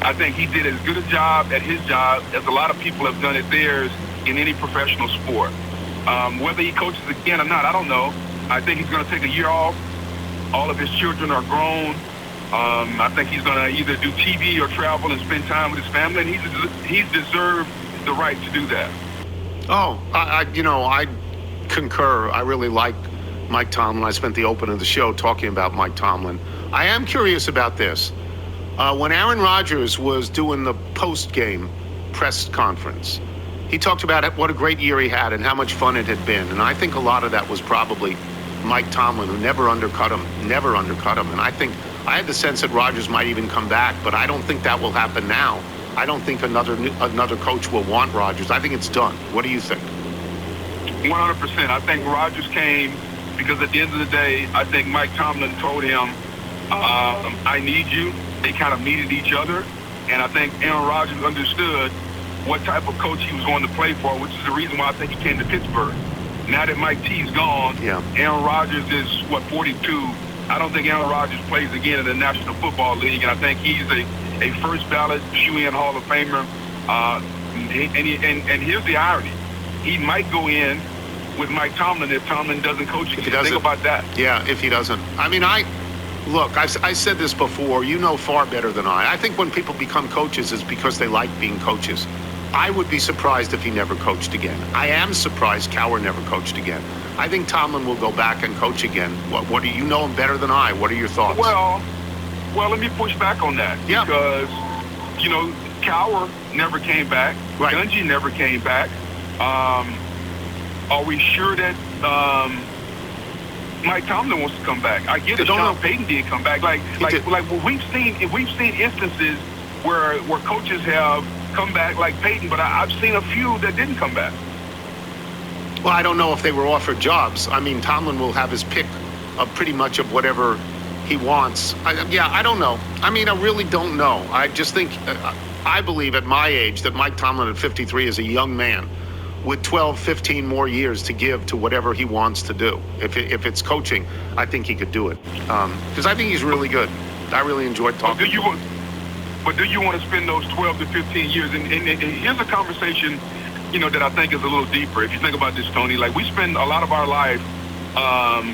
I think he did as good a job at his job as a lot of people have done at theirs in any professional sport. Whether he coaches again or not, I don't know. I think he's going to take a year off. All of his children are grown. I think he's going to either do TV or travel and spend time with his family, and he's deserved the right to do that. Oh, I concur. I really like Mike Tomlin. I spent the opening of the show talking about Mike Tomlin. I am curious about this. When Aaron Rodgers was doing the post-game press conference, he talked about what a great year he had and how much fun it had been. And I think a lot of that was probably Mike Tomlin, who never undercut him. And I think I had the sense that Rodgers might even come back, but I don't think that will happen now. I don't think another coach will want Rodgers. I think it's done. What do you think? 100%. I think Rodgers came because at the end of the day, I think Mike Tomlin told him, I need you. They kind of needed each other. And I think Aaron Rodgers understood what type of coach he was going to play for, which is the reason why I think he came to Pittsburgh. Now that Mike T's gone, Aaron Rodgers is, 42. I don't think Aaron Rodgers plays again in the National Football League, and I think he's a first ballot shoe-in Hall of Famer. And here's the irony. He might go in with Mike Tomlin if Tomlin doesn't coach again. Think about that. Yeah, if he doesn't. I mean, Look, I said this before. You know far better than I. I think when people become coaches is because they like being coaches. I would be surprised if he never coached again. I am surprised Cowher never coached again. I think Tomlin will go back and coach again. What do you know him better than I? What are your thoughts? Well, let me push back on that. Yeah. Because, Cowher never came back. Right. Dungy never came back. Are we sure that Mike Tomlin wants to come back? I get it. Sean Payton did come back. We've seen instances where coaches have come back like Payton, but I've seen a few that didn't come back. Well, I don't know if they were offered jobs. I mean, Tomlin will have his pick of pretty much of whatever he wants. I don't know. I mean, I really don't know. I just think, I believe at my age that Mike Tomlin at 53 is a young man with 12, 15 more years to give to whatever he wants to do. If it's coaching, I think he could do it. Because I think he's really good. I really enjoyed talking to him. But do you want to spend those 12 to 15 years? And here's a conversation, that I think is a little deeper. If you think about this, Tony, we spend a lot of our life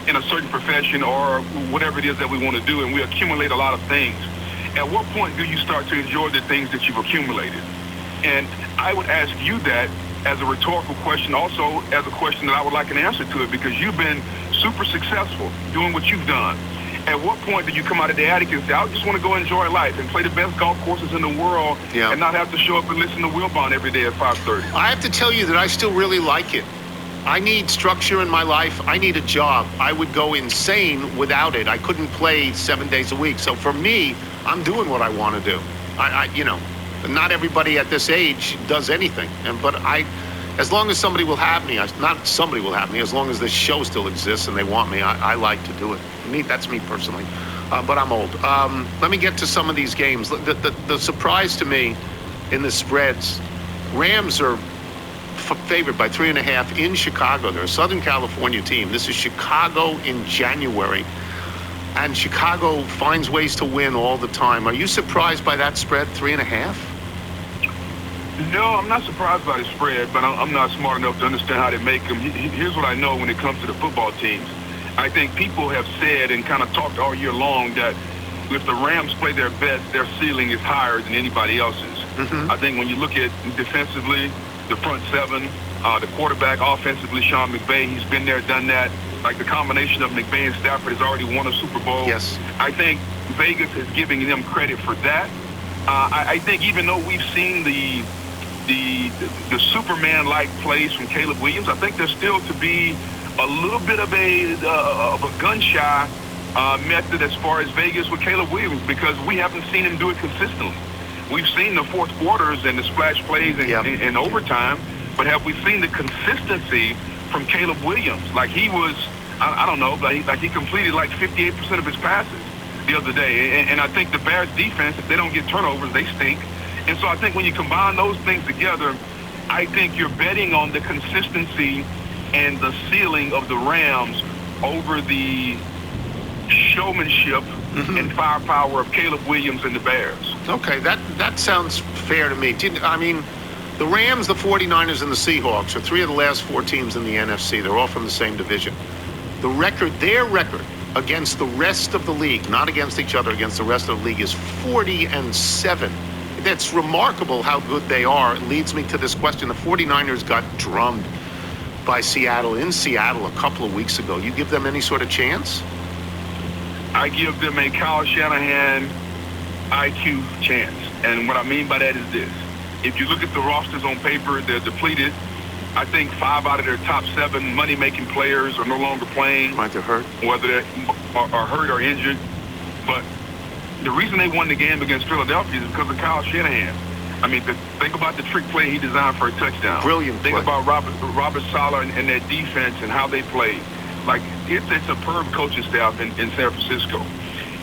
in a certain profession or whatever it is that we want to do, and we accumulate a lot of things. At what point do you start to enjoy the things that you've accumulated? And I would ask you that as a rhetorical question, also as a question that I would like an answer to it, because you've been super successful doing what you've done. At what point do you come out of the attic and say, I just want to go enjoy life and play the best golf courses in the world and not have to show up and listen to Wilbon every day at 5:30? I have to tell you that I still really like it. I need structure in my life. I need a job. I would go insane without it. I couldn't play 7 days a week. So for me, I'm doing what I want to do. Not everybody at this age does anything. But as long as somebody will have me, as long as this show still exists and they want me, I like to do it. That's me personally. But I'm old. Let me get to some of these games. The surprise to me in the spreads. Rams are favored by 3.5 in Chicago. They're a Southern California team. This is Chicago in January. And Chicago finds ways to win all the time. Are you surprised by that spread, 3.5? No, I'm not surprised by the spread, but I'm not smart enough to understand how they make them. Here's what I know when it comes to the football teams. I think people have said and kind of talked all year long that if the Rams play their best, their ceiling is higher than anybody else's. Mm-hmm. I think when you look at defensively, the front seven, the quarterback offensively, Sean McVay, he's been there, done that. Like the combination of McVay and Stafford has already won a Super Bowl. Yes. I think Vegas is giving them credit for that. I think even though we've seen the Superman-like plays from Caleb Williams, I think there's still to be a little bit of a gun-shy method as far as Vegas with Caleb Williams, because we haven't seen him do it consistently. We've seen the fourth quarters and the splash plays in overtime, but have we seen the consistency from Caleb Williams? Like he was, I don't know, like he completed like 58% of his passes the other day. And I think the Bears defense, if they don't get turnovers, they stink. And so I think when you combine those things together, I think you're betting on the consistency and the ceiling of the Rams over the showmanship and firepower of Caleb Williams and the Bears. Okay, that sounds fair to me. I mean, the Rams, the 49ers, and the Seahawks are 3 of the last 4 teams in the NFC. They're all from the same division. Their record against the rest of the league, not against each other, against the rest of the league, is 40-7. That's remarkable how good they are. It leads me to this question. The 49ers got drummed by Seattle in Seattle a couple of weeks ago. You give them any sort of chance? I give them a Kyle Shanahan IQ chance. And what I mean by that is this. If you look at the rosters on paper, they're depleted. I think 5 out of their top 7 money-making players are no longer playing. Might they're hurt. Whether they are hurt or injured. But the reason they won the game against Philadelphia is because of Kyle Shanahan. I mean, think about the trick play he designed for a touchdown. Brilliant Think play. about Robert Saleh and their defense and how they play. Like, it's a superb coaching staff in San Francisco.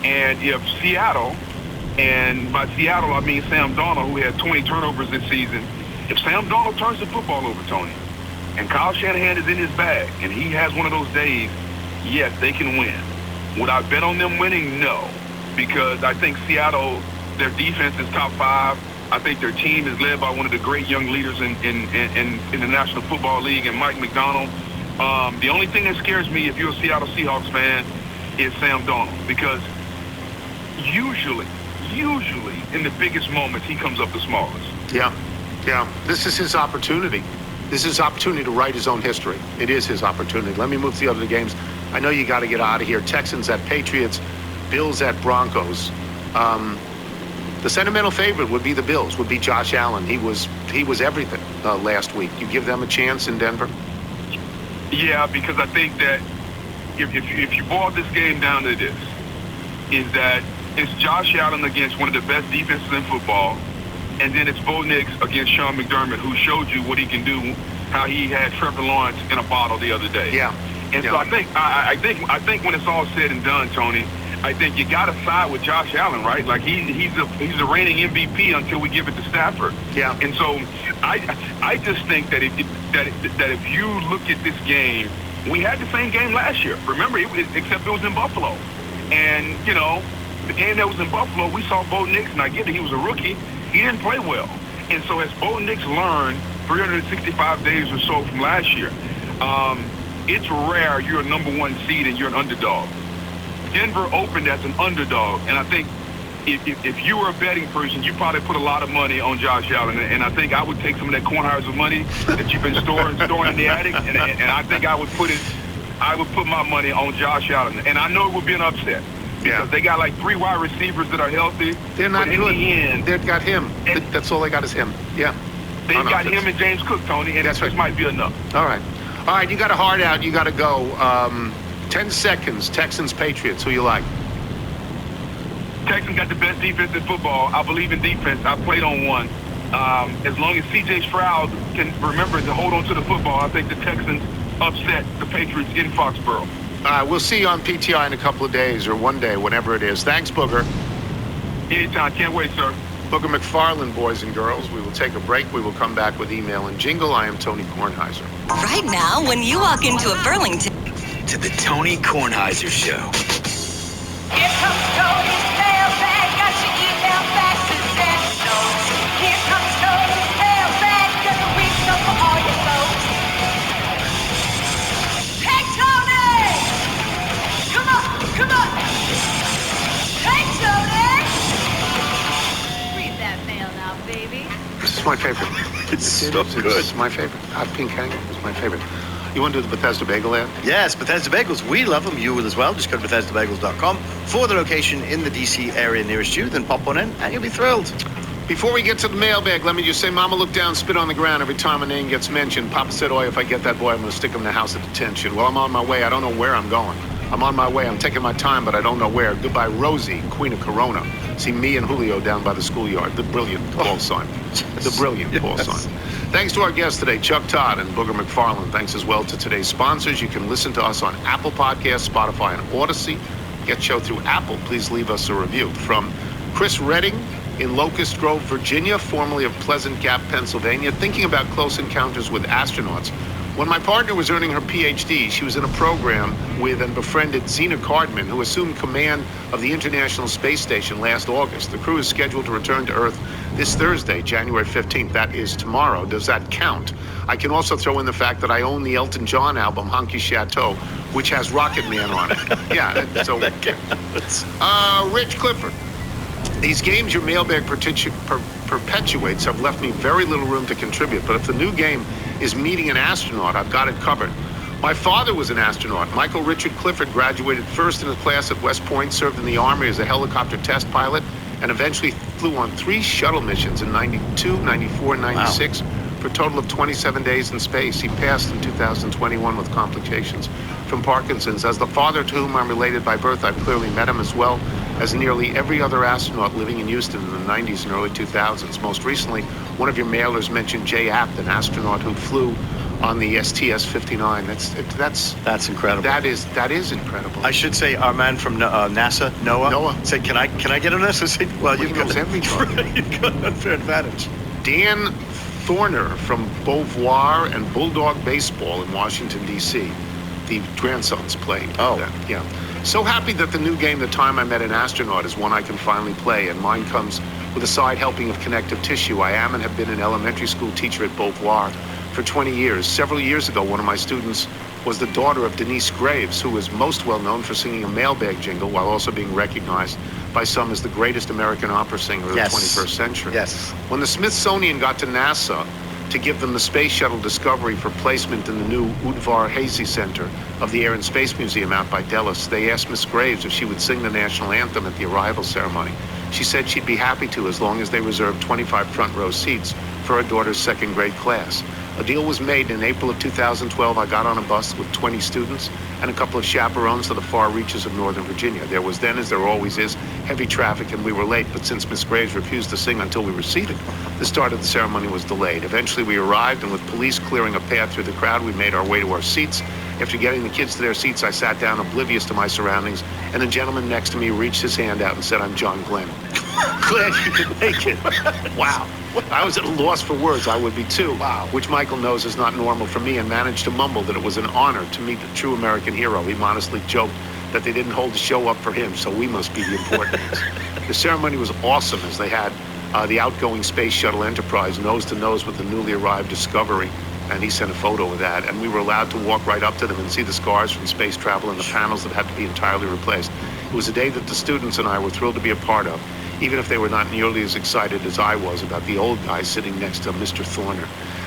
And if Seattle, and by Seattle I mean Sam Darnold, who had 20 turnovers this season, if Sam Darnold turns the football over, Tony, and Kyle Shanahan is in his bag, and he has one of those days, yes, they can win. Would I bet on them winning? No. Because I think Seattle, their defense is top 5. I think their team is led by one of the great young leaders in the National Football League, and Mike McDonald. The only thing that scares me, if you're a Seattle Seahawks fan, is Sam Darnold, because usually in the biggest moments, he comes up the smallest. Yeah. This is his opportunity. This is his opportunity to write his own history. It is his opportunity. Let me move to the other games. I know you got to get out of here. Texans at Patriots, Bills at Broncos. The sentimental favorite would be the Bills, would be Josh Allen. He was everything last week. You give them a chance in Denver? Yeah, because I think that if you boil this game down to this, is that it's Josh Allen against one of the best defenses in football, and then it's Bo Nix against Sean McDermott, who showed you what he can do, how he had Trevor Lawrence in a bottle the other day. Yeah. So I think when it's all said and done, Tony, I think you got to side with Josh Allen, right? Like he's the reigning MVP until we give it to Stafford. Yeah. And so I just think that if you look at this game, we had the same game last year. Remember, except it was in Buffalo. And the game that was in Buffalo, we saw Bo Nix, and I get that he was a rookie. He didn't play well. And so as Bo Nix learned 365 days or so from last year, it's rare you're a number 1 seed and you're an underdog. Denver opened as an underdog, and I think if you were a betting person, you probably put a lot of money on Josh Allen, and I think I would take some of that Kornheiser money that you've been storing in the attic, and I think I would put my money on Josh Allen, and I know it would be an upset. Because they got like 3 wide receivers that are healthy. They're not good. In the end, they've got him. That's all they got is him. Yeah. They've got him and James Cook, Tony, and this might be enough. All right, you got a hard out. You got to go. 10 seconds, Texans, Patriots. Who you like? Texans got the best defense in football. I believe in defense. I played on one. As long as C.J. Stroud can remember to hold on to the football, I think the Texans upset the Patriots in Foxborough. We'll see you on PTI in a couple of days or one day, whenever it is. Thanks, Booger. Anytime. Can't wait, sir. Booker McFarland, boys and girls. We will take a break. We will come back with email and jingle. I am Tony Kornheiser. Right now, when you walk into a Burlington... To the Tony Kornheiser Show. Here comes Tony's mailbag, got your email faxes and notes. Here comes Tony's mailbag, gonna read some for all your folks. Hey, Tony! Come on, come on! Hey, Tony! Read that mail now, baby. This is my favorite. It's so good. It's my favorite. Hot pink hanger is my favorite. You want to do the Bethesda Bagel ad? Yes, Bethesda Bagels. We love them. You will as well. Just go to BethesdaBagels.com for the location in the D.C. area nearest you. Then pop one in, and you'll be thrilled. Before we get to the mailbag, let me just say, Mama looked down, spit on the ground every time a name gets mentioned. Papa said, "Oi, if I get that boy, I'm going to stick him in the house of detention." Well, I'm on my way. I don't know where I'm going. I'm on my way. I'm taking my time, but I don't know where. Goodbye, Rosie, Queen of Corona. See me and Julio down by the schoolyard. The brilliant Paul Simon. The brilliant Paul Simon. Thanks to our guests today, Chuck Todd and Booger McFarland. Thanks as well to today's sponsors. You can listen to us on Apple Podcasts, Spotify, and Odyssey. Get show through Apple. Please leave us a review. From Chris Redding in Locust Grove, Virginia, formerly of Pleasant Gap, Pennsylvania, thinking about close encounters with astronauts. When my partner was earning her PhD, she was in a program with and befriended Zena Cardman, who assumed command of the International Space Station last August. The crew is scheduled to return to Earth this Thursday, January 15th. That is tomorrow. Does that count? I can also throw in the fact that I own the Elton John album, Honky Chateau, which has Rocket Man on it. Yeah, so... Rich Clifford. These games your mailbag perpetuates have left me very little room to contribute, but if the new game is meeting an astronaut, I've got it covered. My father was an astronaut. Michael Richard Clifford graduated first in his class at West Point, served in the Army as a helicopter test pilot, and eventually flew on 3 shuttle missions in 92, 94, and 96 for a total of 27 days in space. He passed in 2021 with complications from Parkinson's. As the father to whom I'm related by birth, I've clearly met him as well as nearly every other astronaut living in Houston in the 90s and early 2000s. Most recently, one of your mailers mentioned Jay Apt, an astronaut who flew on the STS-59. That's incredible. That is incredible. I should say our man from NASA, Noah, said, "Can I get on this?" I said, "Well, you've got everybody. You've got an unfair advantage." Dan Thorner from Beauvoir and Bulldog Baseball in Washington, D.C. The grandsons played. Yeah. So happy that the new game, The Time I Met an Astronaut, is one I can finally play, and mine comes with a side helping of connective tissue. I am and have been an elementary school teacher at Beauvoir for 20 years. Several years ago, one of my students was the daughter of Denise Graves, who is most well known for singing a mailbag jingle while also being recognized by some as the greatest American opera singer of the 21st century. Yes. When the Smithsonian got to NASA to give them the Space Shuttle Discovery for placement in the new Udvar Hazy Center of the Air and Space Museum out by Dallas, they asked Miss Graves if she would sing the national anthem at the arrival ceremony. She said she'd be happy to as long as they reserved 25 front row seats for her daughter's second grade class. A deal was made in April of 2012. I got on a bus with 20 students and a couple of chaperones to the far reaches of Northern Virginia. There was then, as there always is, heavy traffic and we were late, but since Miss Graves refused to sing until we were seated, the start of the ceremony was delayed. Eventually we arrived, and with police clearing a path through the crowd, we made our way to our seats. After getting the kids to their seats, I sat down oblivious to my surroundings, and the gentleman next to me reached his hand out and said, "I'm John Glenn." Glad you could make it. Wow. I was at a loss for words. I would be too. Wow. Which Michael knows is not normal for me, and managed to mumble that it was an honor to meet a true American hero. He modestly joked that they didn't hold the show up for him, so we must be the important ones. The ceremony was awesome, as they had the outgoing Space Shuttle Enterprise nose to nose with the newly arrived Discovery, and he sent a photo of that, and we were allowed to walk right up to them and see the scars from space travel and the panels that had to be entirely replaced. It was a day that the students and I were thrilled to be a part of, even if they were not nearly as excited as I was about the old guy sitting next to Mr. Thorner.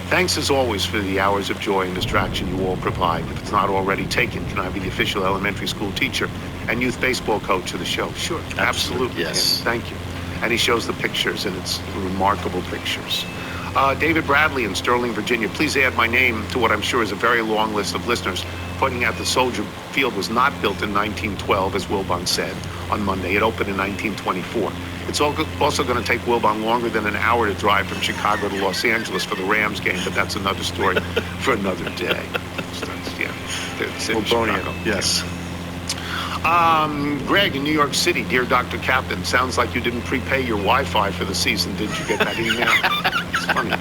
Thanks as always for the hours of joy and distraction you all provide. If it's not already taken, can I be the official elementary school teacher and youth baseball coach of the show? Sure, absolutely. Yes. Thank you. And he shows the pictures, and it's remarkable pictures. David Bradley in Sterling, Virginia. Please add my name to what I'm sure is a very long list of listeners, pointing out that Soldier Field was not built in 1912, as Wilbon said on Monday. It opened in 1924. It's also going to take Wilbon longer than an hour to drive from Chicago to Los Angeles for the Rams game, but that's another story for another day. It's in Chicago. Yes. Greg in New York City, dear Dr. Captain, sounds like you didn't prepay your Wi-Fi for the season. Didn't you get that email? It's funny.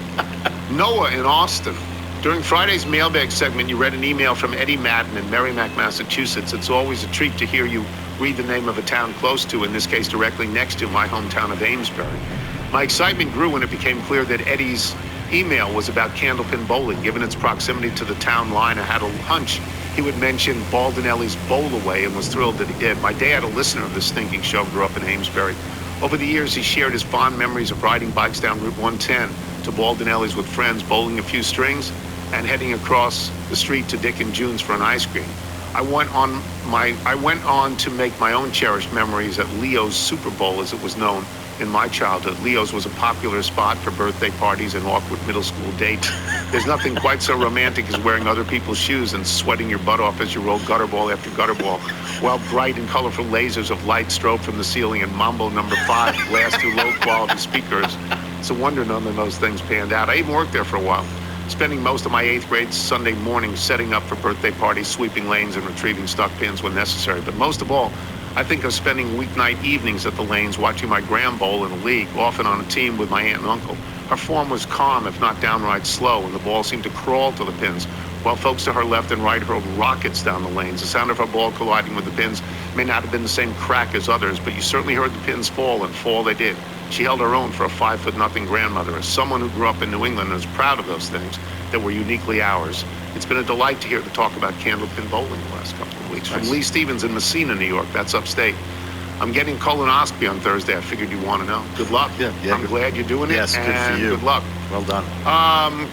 Noah in Austin. During Friday's mailbag segment, you read an email from Eddie Madden in Merrimack, Massachusetts. It's always a treat to hear you read the name of a town close to, in this case directly next to my hometown of Amesbury. My excitement grew when it became clear that Eddie's email was about Candlepin Bowling. Given its proximity to the town line, I had a hunch he would mention Baldinelli's Bowl Away and was thrilled that he did. My dad, a listener of this stinking show, grew up in Amesbury. Over the years, he shared his fond memories of riding bikes down Route 110 to Baldinelli's with friends, bowling a few strings, and heading across the street to Dick and June's for an ice cream. I went on to make my own cherished memories at Leo's Super Bowl, as it was known in my childhood. Leo's was a popular spot for birthday parties and awkward middle school dates. There's nothing quite so romantic as wearing other people's shoes and sweating your butt off as you roll gutter ball after gutter ball, while bright and colorful lasers of light strobed from the ceiling and Mambo No. 5 blast through low-quality speakers. It's a wonder none of those things panned out. I even worked there for a while, spending most of my 8th grade Sunday mornings setting up for birthday parties, sweeping lanes, and retrieving stuck pins when necessary. But most of all, I think of spending weeknight evenings at the lanes watching my gram bowl in the league, often on a team with my aunt and uncle. Her form was calm, if not downright slow, and the ball seemed to crawl to the pins, while folks to her left and right hurled rockets down the lanes. The sound of her ball colliding with the pins may not have been the same crack as others, but you certainly heard the pins fall, and fall they did. She held her own for a 5'0" grandmother. As someone who grew up in New England and is proud of those things that were uniquely ours, it's been a delight to hear the talk about Candlepin Bowling the last couple of weeks. Nice. From Lee Stevens in Messina, New York. That's upstate. I'm getting colonoscopy on Thursday. I figured you want to know. Good luck. Yeah, I'm glad you're doing it. Yes, good for you. Good luck. Well done.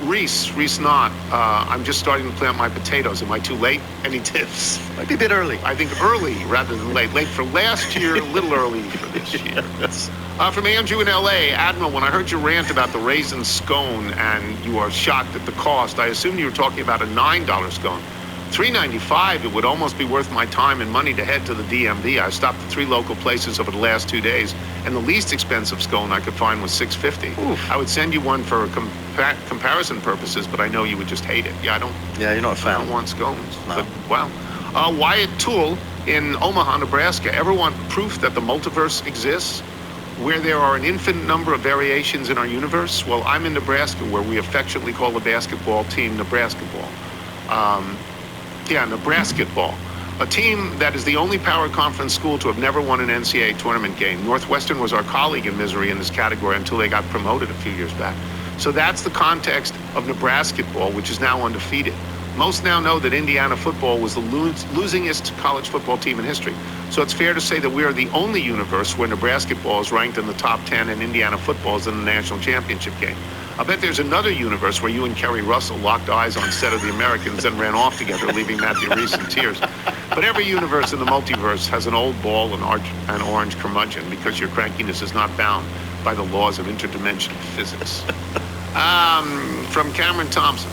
Reese Knott. I'm just starting to plant my potatoes. Am I too late? Any tips? Might be a bit early. I think early rather than late. Late for last year, a little early for this year. Yes. From Andrew in L.A., Admiral, when I heard your rant about the raisin scone and you are shocked at the cost, I assumed you were talking about a $9 scone. $3.95, it would almost be worth my time and money to head to the DMV. I stopped at 3 local places over the last 2 days, and the least expensive scone I could find was $6.50. Oof. I would send you one for comparison purposes, but I know you would just hate it. Yeah, you're not a fan. I don't want scones. No. But, wow. Wyatt Toole in Omaha, Nebraska. Ever want proof that the multiverse exists, where there are an infinite number of variations in our universe? Well, I'm in Nebraska, where we affectionately call the basketball team Nebraska Ball. Nebraska Ball. A team that is the only power conference school to have never won an NCAA tournament game. Northwestern was our colleague in misery in this category until they got promoted a few years back. So that's the context of Nebraska Ball, which is now undefeated. Most now know that Indiana football was the losingest college football team in history. So it's fair to say that we are the only universe where Nebraska ball is ranked in the top 10 and Indiana football is in the national championship game. I bet there's another universe where you and Kerry Russell locked eyes on set of The Americans and ran off together, leaving Matthew Reese in tears. But every universe in the multiverse has an old ball and orange curmudgeon, because your crankiness is not bound by the laws of interdimensional physics. From Cameron Thompson.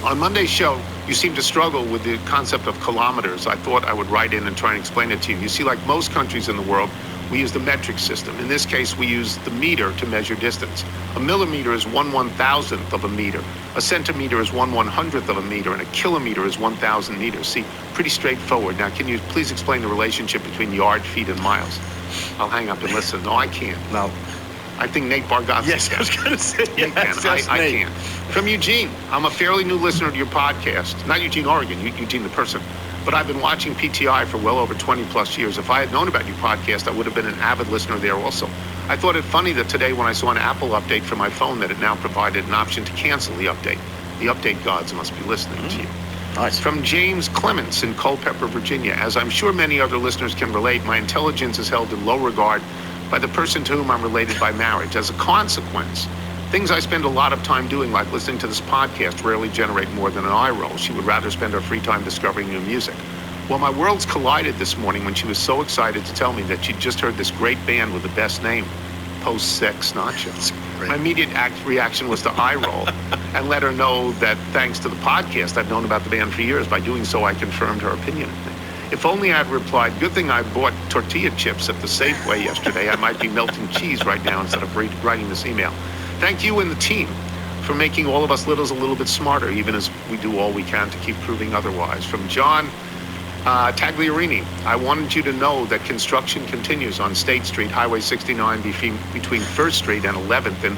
On Monday's show, you seem to struggle with the concept of kilometers. I thought I would write in and try and explain it to you. You see, like most countries in the world, we use the metric system. In this case, we use the meter to measure distance. A millimeter is 1/1000th of a meter. A centimeter is 1/100th of a meter, and a kilometer is 1,000 meters. See, pretty straightforward. Now, can you please explain the relationship between yard, feet, and miles? I'll hang up and listen. No, I can't. No. I think Nate Bargatze Yes, can. I was going to say, Nate yes, can. I Nate. can't. From Eugene, I'm a fairly new listener to your podcast. Not Eugene, Oregon, Eugene the person. But I've been watching PTI for well over 20 plus years. If I had known about your podcast, I would have been an avid listener there also. I thought it funny that today when I saw an Apple update for my phone that it now provided an option to cancel the update. The update gods must be listening to you. Nice. From James Clements in Culpeper, Virginia. As I'm sure many other listeners can relate, my intelligence is held in low regard by the person to whom I'm related by marriage. As a consequence, things I spend a lot of time doing, like listening to this podcast, rarely generate more than an eye roll. She would rather spend her free time discovering new music. Well, my worlds collided this morning when she was so excited to tell me that she'd just heard this great band with the best name, Post-Sex Nachos. My immediate reaction was to eye roll and let her know that thanks to the podcast, I've known about the band for years. By doing so, I confirmed her opinion of me. If only I'd replied, good thing I bought tortilla chips at the Safeway yesterday. I might be melting cheese right now instead of writing this email. Thank you and the team for making all of us littles a little bit smarter, even as we do all we can to keep proving otherwise. From John Tagliarini, I wanted you to know that construction continues on State Street, Highway 69, between 1st Street and 11th in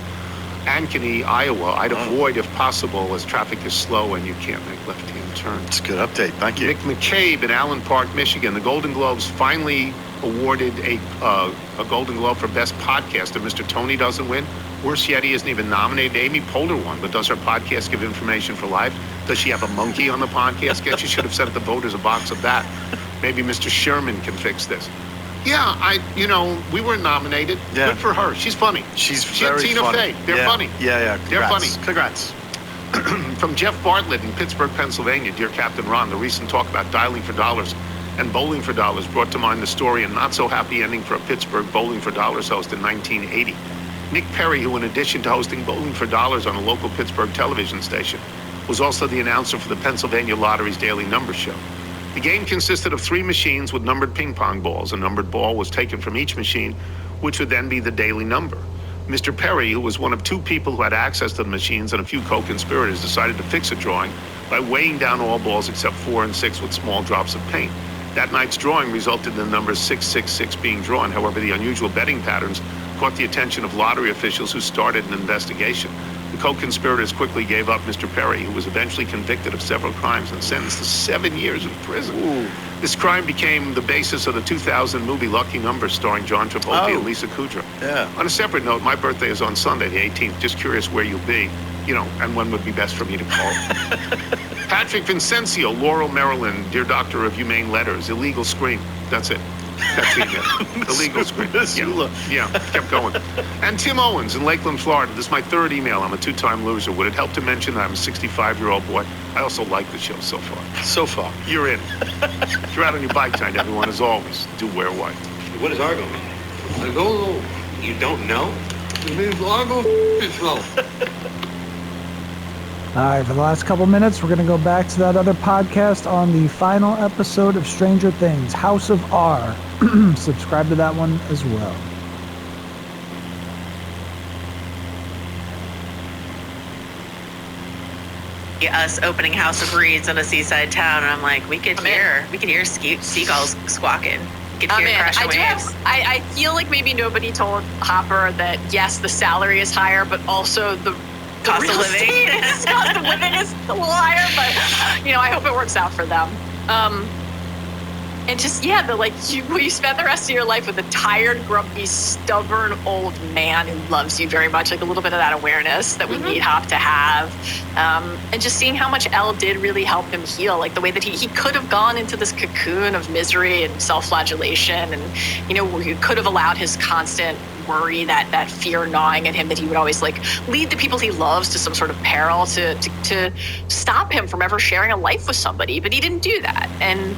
Ankeny, Iowa. I'd avoid if possible as traffic is slow and you can't make left-hand turns. It's a good update. Thank you. Nick McCabe in Allen Park, Michigan. The Golden Globes finally awarded a Golden Globe for Best Podcast, and Mr. Tony doesn't win. Worse yet, he isn't even nominated. Amy Poehler won, but does her podcast give information for life? Does she have a monkey on the podcast? Guess you should have sent the voters a box of that. Maybe Mr. Sherman can fix this. Yeah, we were nominated. Yeah. Good for her. She's funny. She and very Tina funny. Fey. They're funny. Yeah. Congrats. They're funny. Congrats. From Jeff Bartlett in Pittsburgh, Pennsylvania. Dear Captain Ron, the recent talk about dialing for dollars and bowling for dollars brought to mind the story and not so happy ending for a Pittsburgh Bowling for Dollars host in 1980. Nick Perry, who in addition to hosting Bowling for Dollars on a local Pittsburgh television station, was also the announcer for the Pennsylvania Lottery's Daily Number Show. The game consisted of 3 machines with numbered ping pong balls. A numbered ball was taken from each machine, which would then be the daily number. Mr. Perry, who was one of 2 people who had access to the machines and a few co-conspirators, decided to fix a drawing by weighing down all balls except 4 and 6 with small drops of paint. That night's drawing resulted in the number 666 being drawn. However, the unusual betting patterns caught the attention of lottery officials who started an investigation. The co-conspirators quickly gave up Mr. Perry, who was eventually convicted of several crimes and sentenced to 7 years in prison. Ooh. This crime became the basis of the 2000 movie Lucky Numbers starring John Travolta and Lisa Kudrow. Yeah. On a separate note, my birthday is on Sunday, the 18th. Just curious where you'll be, and when would be best for me to call. Patrick Vincencio, Laurel, Maryland. Dear Doctor of Humane Letters, illegal scream. That's it. That's it. Illegal scream. Yeah, kept going. And Tim Owens in Lakeland, Florida. This is my 3rd email. I'm a 2-time loser. Would it help to mention that I'm a 65-year-old boy? I also like the show so far. So far. You're in. If you're out on your bike tonight, everyone, as always, do wear white. What is Argo mean? Argo? You don't know? It means Argo yourself. All right, for the last couple minutes, we're going to go back to that other podcast on the final episode of Stranger Things, House of R. Subscribe to that one as well. Us opening House of Reeds in a seaside town, and I'm like, we could hear seagulls squawking. We could hear crashing waves. I feel like maybe nobody told Hopper that yes, the salary is higher, but also the cost of living. Cost of living is a little higher, but I hope it works out for them. And just you spend the rest of your life with a tired, grumpy, stubborn old man who loves you very much, like a little bit of that awareness that we need Hop to have, and just seeing how much Elle did really help him heal, like the way that he could have gone into this cocoon of misery and self-flagellation, and he could have allowed his constant worry, that fear gnawing at him, that he would always lead the people he loves to some sort of peril to stop him from ever sharing a life with somebody, but he didn't do that. And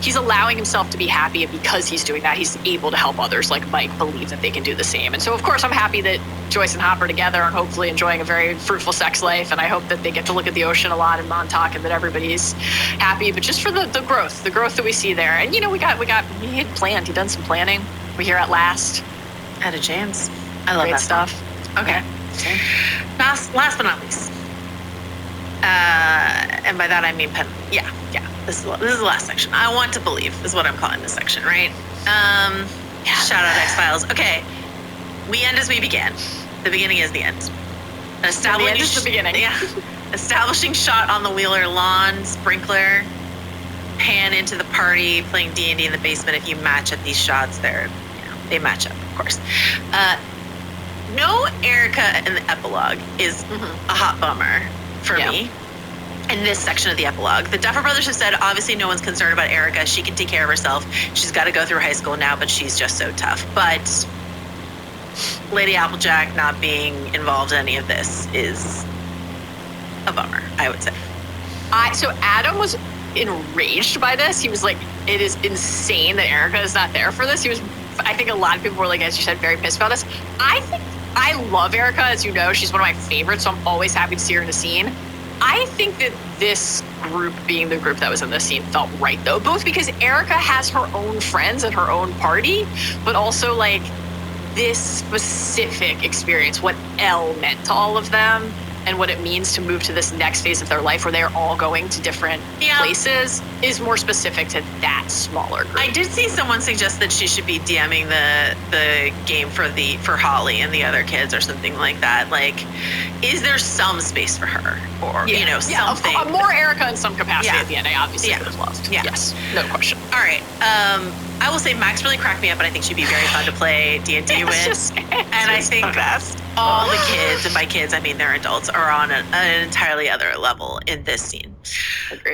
he's allowing himself to be happy, and because he's doing that, he's able to help others like Mike believe that they can do the same. And so, of course, I'm happy that Joyce and Hopper together and hopefully enjoying a very fruitful sex life, and I hope that they get to look at the ocean a lot in Montauk and that everybody's happy, but just for the growth that we see there. And, he had planned, he'd done some planning. We're here at last. At a James. I love Great that stuff. Okay. Last but not least. And by that I mean pen. Yeah. This is the last section. I want to believe is what I'm calling this section, right? Shout out X-Files. Okay. We end as we began. The beginning is the end. The end is the beginning. Yeah. Establishing shot on the Wheeler lawn, sprinkler, pan into the party, playing D&D in the basement. If you match at these shots, they match up, of course. No Erica in the epilogue is a hot bummer for me. In this section of the epilogue, the Duffer Brothers have said, obviously no one's concerned about Erica. She can take care of herself. She's got to go through high school now, but she's just so tough. But Lady Applejack not being involved in any of this is a bummer, I would say. So Adam was enraged by this. He was like, it is insane that Erica is not there for this. I think a lot of people were, as you said, very pissed about this. I love Erica, as you know. She's one of my favorites, so I'm always happy to see her in a scene. I think that this group being the group that was in this scene felt right, though, both because Erica has her own friends and her own party, but also, this specific experience, what Elle meant to all of them, and what it means to move to this next phase of their life where they're all going to different places is more specific to that smaller group. I did see someone suggest that she should be DMing the game for Holly and the other kids or something like that. Like, is there some space for her, or something? More Erica in some capacity at the end. I obviously would have loved. Yeah. Yes, no question. All right. I will say Max really cracked me up, and I think she'd be very fun to play D&D with. And I think all the kids, and by kids I mean they're adults, are on an entirely other level in this scene. Agreed.